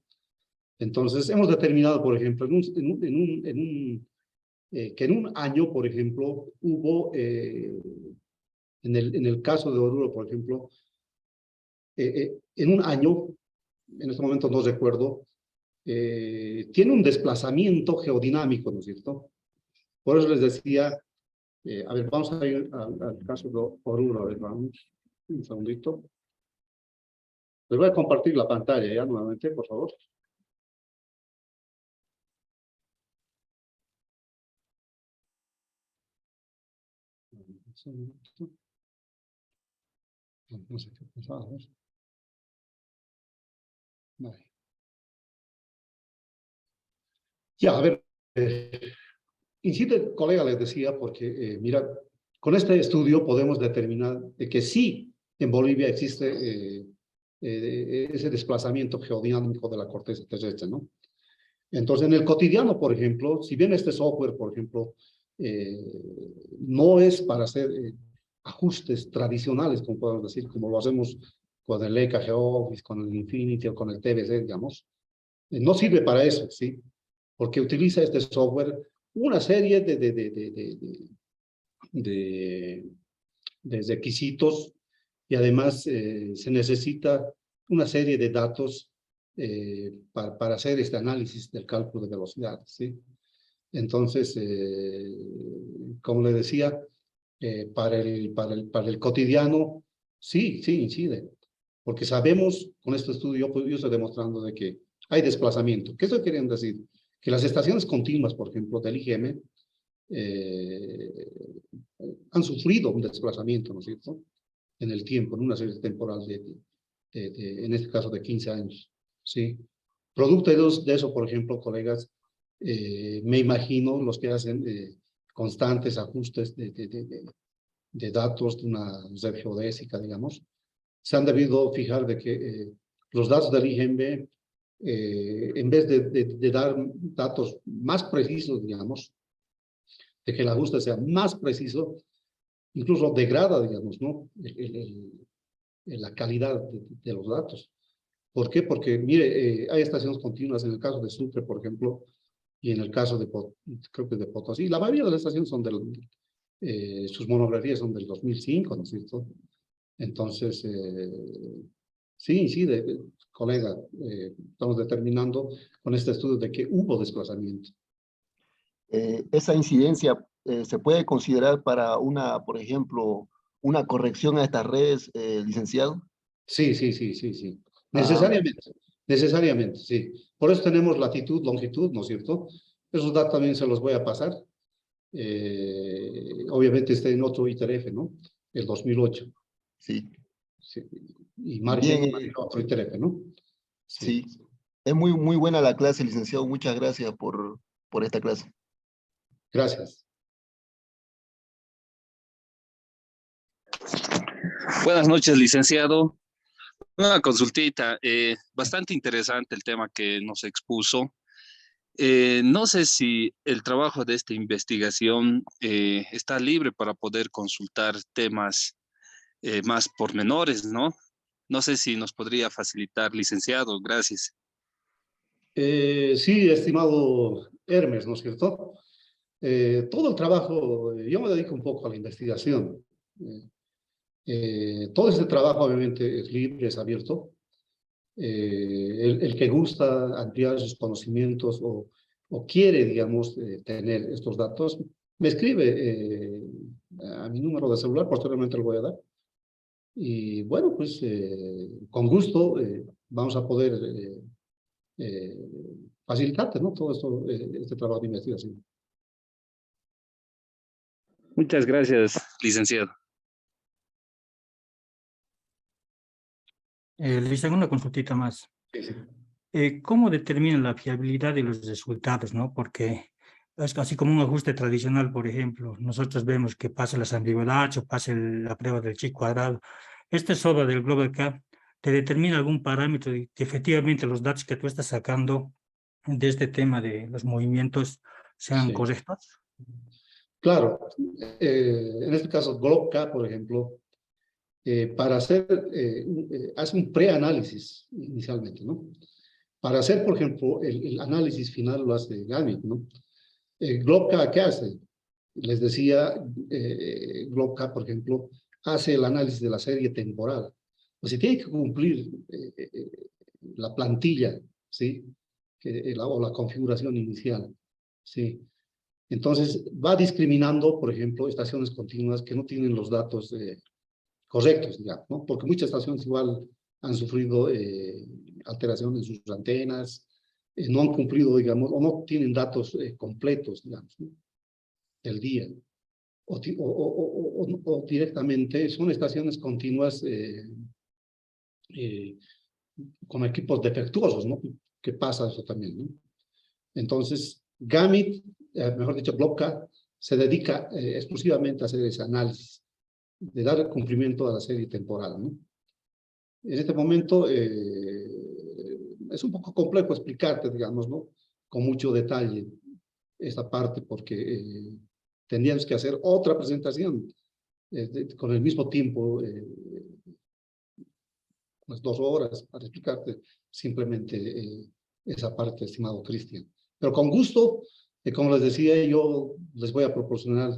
Entonces, hemos determinado, por ejemplo, que en un año, por ejemplo, hubo, en el caso de Oruro, por ejemplo, en un año, en este momento no recuerdo, tiene un desplazamiento geodinámico, ¿no es cierto? Por eso les decía, a ver, vamos a ir al caso de Oruro, a ver, vamos, un segundito. Les voy a compartir la pantalla ya nuevamente, por favor. Un segundito. No sé qué pasaba, a ver. Vale. Ya, a ver, incide, colega, les decía, porque, mira, con este estudio podemos determinar de que sí, en Bolivia existe ese desplazamiento geodinámico de la corteza terrestre, ¿no? Entonces, en el cotidiano, por ejemplo, si bien este software, por ejemplo, no es para hacer ajustes tradicionales, como podemos decir, como lo hacemos con el Leica GeoOffice, con el Infinity o con el TBC, digamos, no sirve para eso, ¿sí? Porque utiliza este software una serie de requisitos y además se necesita una serie de datos para hacer este análisis del cálculo de velocidades, ¿sí? Entonces, como le decía, para el cotidiano, sí incide, porque sabemos, con este estudio, pues, yo estoy demostrando de que hay desplazamiento. ¿Qué estoy queriendo decir? Que las estaciones continuas, por ejemplo, del IGM, han sufrido un desplazamiento, ¿no es cierto?, en el tiempo, en una serie temporal en este caso, de 15 años, ¿sí? Producto de eso, por ejemplo, colegas, me imagino los que hacen constantes ajustes de datos de una red geodésica, digamos, se han debido fijar de que los datos del IGM, en vez de dar datos más precisos, digamos, de que el ajuste sea más preciso, incluso degrada, digamos, ¿no?, la calidad de los datos. ¿Por qué? Porque, mire, hay estaciones continuas en el caso de Sucre, por ejemplo, y en el caso de, creo que de Potosí. La mayoría de las estaciones son sus monografías son del 2005, ¿no es cierto? Entonces, sí, colega, estamos determinando con este estudio de que hubo desplazamiento. Esa incidencia se puede considerar para por ejemplo, una corrección a estas redes, licenciado. Sí. Ah, Necesariamente, sí. Por eso tenemos latitud, longitud, ¿no es cierto? Esos datos también se los voy a pasar. Obviamente está en otro ITRF, ¿no? El 2008. sí. Sí. Y Bien, margen otro ITRF, ¿no? Sí. sí. Es muy buena la clase, licenciado. Muchas gracias por esta clase. Gracias. Buenas noches, licenciado. Una consultita, bastante interesante el tema que nos expuso. No sé si el trabajo de esta investigación está libre para poder consultar temas más pormenores, ¿no? No sé si nos podría facilitar, licenciado. Gracias. Sí, estimado Hermes, ¿no es cierto? Todo el trabajo, yo me dedico un poco a la investigación. Todo este trabajo obviamente es libre, es abierto. El que gusta ampliar sus conocimientos o quiere, digamos, tener estos datos, me escribe a mi número de celular, posteriormente lo voy a dar. Y bueno, pues con gusto vamos a poder facilitarte, ¿no?, todo esto, este trabajo de investigación. Muchas gracias, licenciado. Les hago una consultita más. Sí, sí. ¿Cómo determina la fiabilidad de los resultados, no? Porque es así como un ajuste tradicional, por ejemplo, nosotros vemos que pasa las ambigüedades o pasa la prueba del chi cuadrado. Este SOBA del Global Cap te determina algún parámetro de que efectivamente los datos que tú estás sacando de este tema de los movimientos sean Sí. correctos. Claro, en este caso, GlockK, por ejemplo, para hacer, hace un preanálisis inicialmente, ¿no? Para hacer, por ejemplo, el análisis final lo hace Gamit, ¿no? GlockK, ¿qué hace? Les decía, GlockK, por ejemplo, hace el análisis de la serie temporal. Pues si tiene que cumplir la plantilla, ¿sí? O la configuración inicial, ¿sí? Entonces, va discriminando, por ejemplo, estaciones continuas que no tienen los datos correctos, digamos, ¿no? Porque muchas estaciones igual han sufrido alteraciones en sus antenas, no han cumplido, digamos, o no tienen datos completos, digamos, ¿no? Del día. O directamente son estaciones continuas con equipos defectuosos, ¿no? Que pasa eso también, ¿no? Entonces, Gamit, mejor dicho, GlockK, se dedica exclusivamente a hacer ese análisis, de dar cumplimiento a la serie temporal, ¿no? En este momento es un poco complejo explicarte, digamos, ¿no? Con mucho detalle esta parte, porque tendríamos que hacer otra presentación con el mismo tiempo, unas 2 horas, para explicarte simplemente esa parte, estimado Cristian. Pero con gusto, como les decía, yo les voy a proporcionar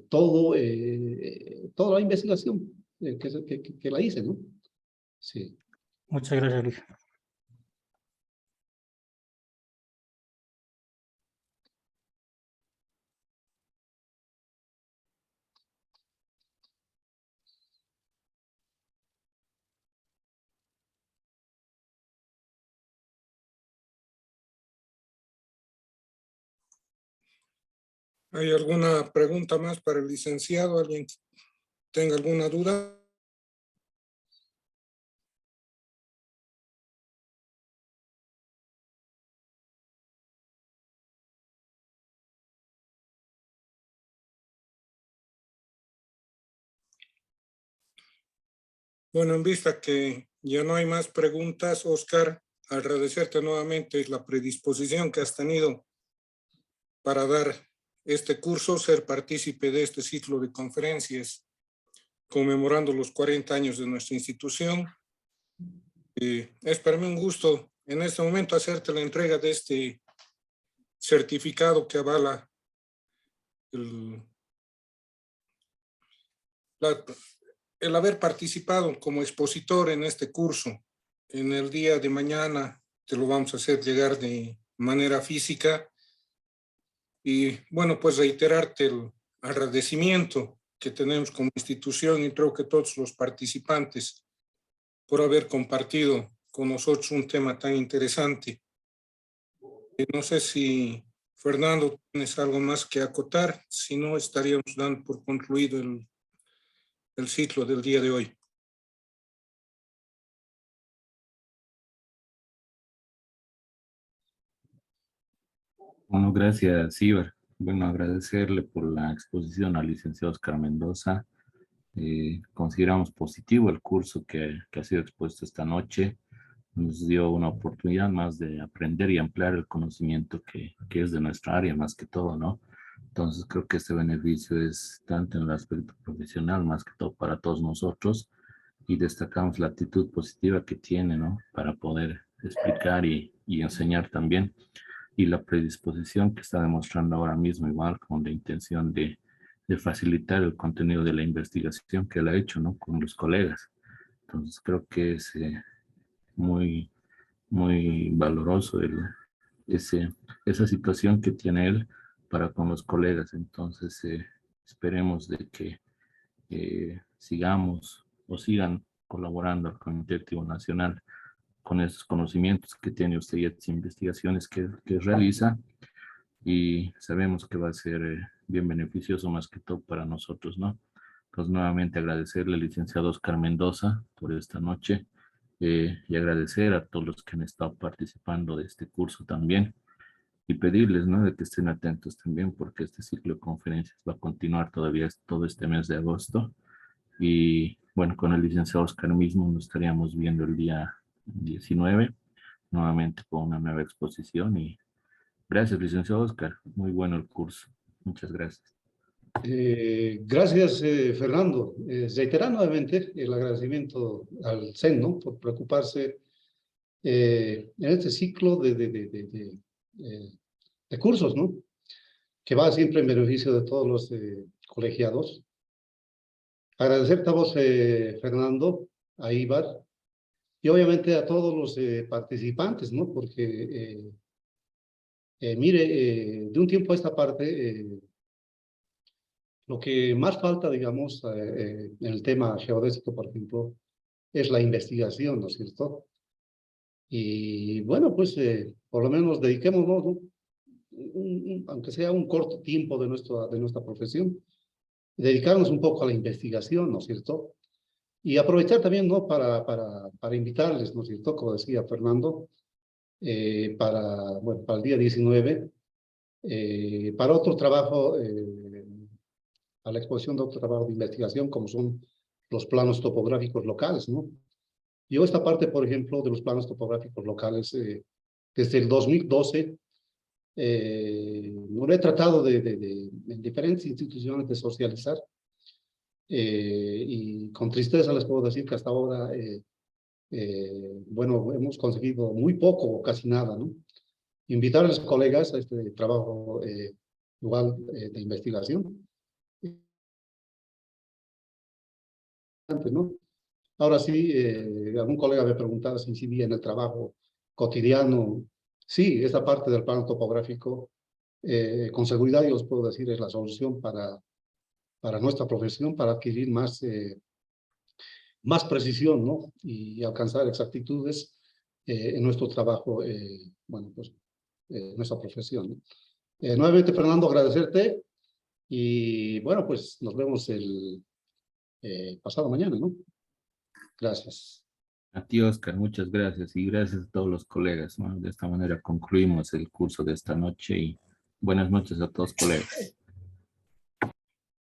toda la investigación que la hice, ¿no? Sí. Muchas gracias, Luis. ¿Hay alguna pregunta más para el licenciado? ¿Alguien tenga alguna duda? Bueno, en vista que ya no hay más preguntas, Oscar, agradecerte nuevamente la predisposición que has tenido para dar este curso, ser partícipe de este ciclo de conferencias conmemorando los 40 años de nuestra institución. Es para mí un gusto en este momento hacerte la entrega de este certificado que avala el haber participado como expositor en este curso. En el día de mañana te lo vamos a hacer llegar de manera física. Y bueno, pues reiterarte el agradecimiento que tenemos como institución y creo que todos los participantes por haber compartido con nosotros un tema tan interesante. No sé si Fernando tienes algo más que acotar, si no estaríamos dando por concluido el ciclo del día de hoy. Bueno, gracias, Iber. Bueno, agradecerle por la exposición al licenciado Oscar Mendoza. Consideramos positivo el curso que ha sido expuesto esta noche. Nos dio una oportunidad más de aprender y ampliar el conocimiento que es de nuestra área, más que todo, ¿no? Entonces creo que este beneficio es tanto en el aspecto profesional, más que todo para todos nosotros, y destacamos la actitud positiva que tiene, ¿no? Para poder explicar y enseñar también, y la predisposición que está demostrando ahora mismo, igual con la intención de facilitar el contenido de la investigación que él ha hecho, ¿no? Con los colegas. Entonces creo que es muy, muy valoroso esa situación que tiene él para con los colegas. Entonces esperemos de que sigamos o sigan colaborando al Comité Directivo Nacional con esos conocimientos que tiene usted y estas investigaciones que realiza, y sabemos que va a ser bien beneficioso más que todo para nosotros, ¿no? Entonces nuevamente agradecerle al licenciado Oscar Mendoza por esta noche y agradecer a todos los que han estado participando de este curso también y pedirles, ¿no?, de que estén atentos también porque este ciclo de conferencias va a continuar todavía todo este mes de agosto. Y bueno, con el licenciado Oscar mismo nos estaríamos viendo el día 19, nuevamente con una nueva exposición. Y gracias, licenciado Oscar. Muy bueno el curso. Muchas gracias. Gracias, Fernando. Reiterar nuevamente el agradecimiento al CEN, ¿no?, por preocuparse en este ciclo de cursos, ¿no?, que va siempre en beneficio de todos los colegiados. Agradecerte a vos, Fernando, a Ibar, y obviamente a todos los participantes, ¿no? Porque, mire, de un tiempo a esta parte, lo que más falta, digamos, en el tema geodésico, por ejemplo, es la investigación, ¿no es cierto? Y bueno, pues, por lo menos dediquémonos, ¿no?, aunque sea un corto tiempo de nuestra profesión, dedicarnos un poco a la investigación, ¿no es cierto? Y aprovechar también, ¿no?, para invitarles, ¿no es cierto?, como decía Fernando, bueno, para el día 19, para otro trabajo, a la exposición de otro trabajo de investigación, como son los planos topográficos locales, ¿no? Yo esta parte, por ejemplo, de los planos topográficos locales, desde el 2012, lo he tratado en diferentes instituciones de socializar, y con tristeza les puedo decir que hasta ahora, bueno, hemos conseguido muy poco o casi nada, ¿no? Invitar a los colegas a este trabajo igual de investigación, ¿no? Ahora sí, algún colega me preguntaba si incidía en el trabajo cotidiano. Sí, esta parte del plano topográfico, con seguridad yo les puedo decir, es la solución para nuestra profesión, para adquirir más precisión, ¿no?, y alcanzar exactitudes en nuestro trabajo, bueno, pues, nuestra profesión, ¿no? Nuevamente, Fernando, agradecerte y, bueno, pues, nos vemos el pasado mañana, ¿no? Gracias. A ti, Oscar, muchas gracias y gracias a todos los colegas, ¿no? De esta manera concluimos el curso de esta noche y buenas noches a todos, colegas.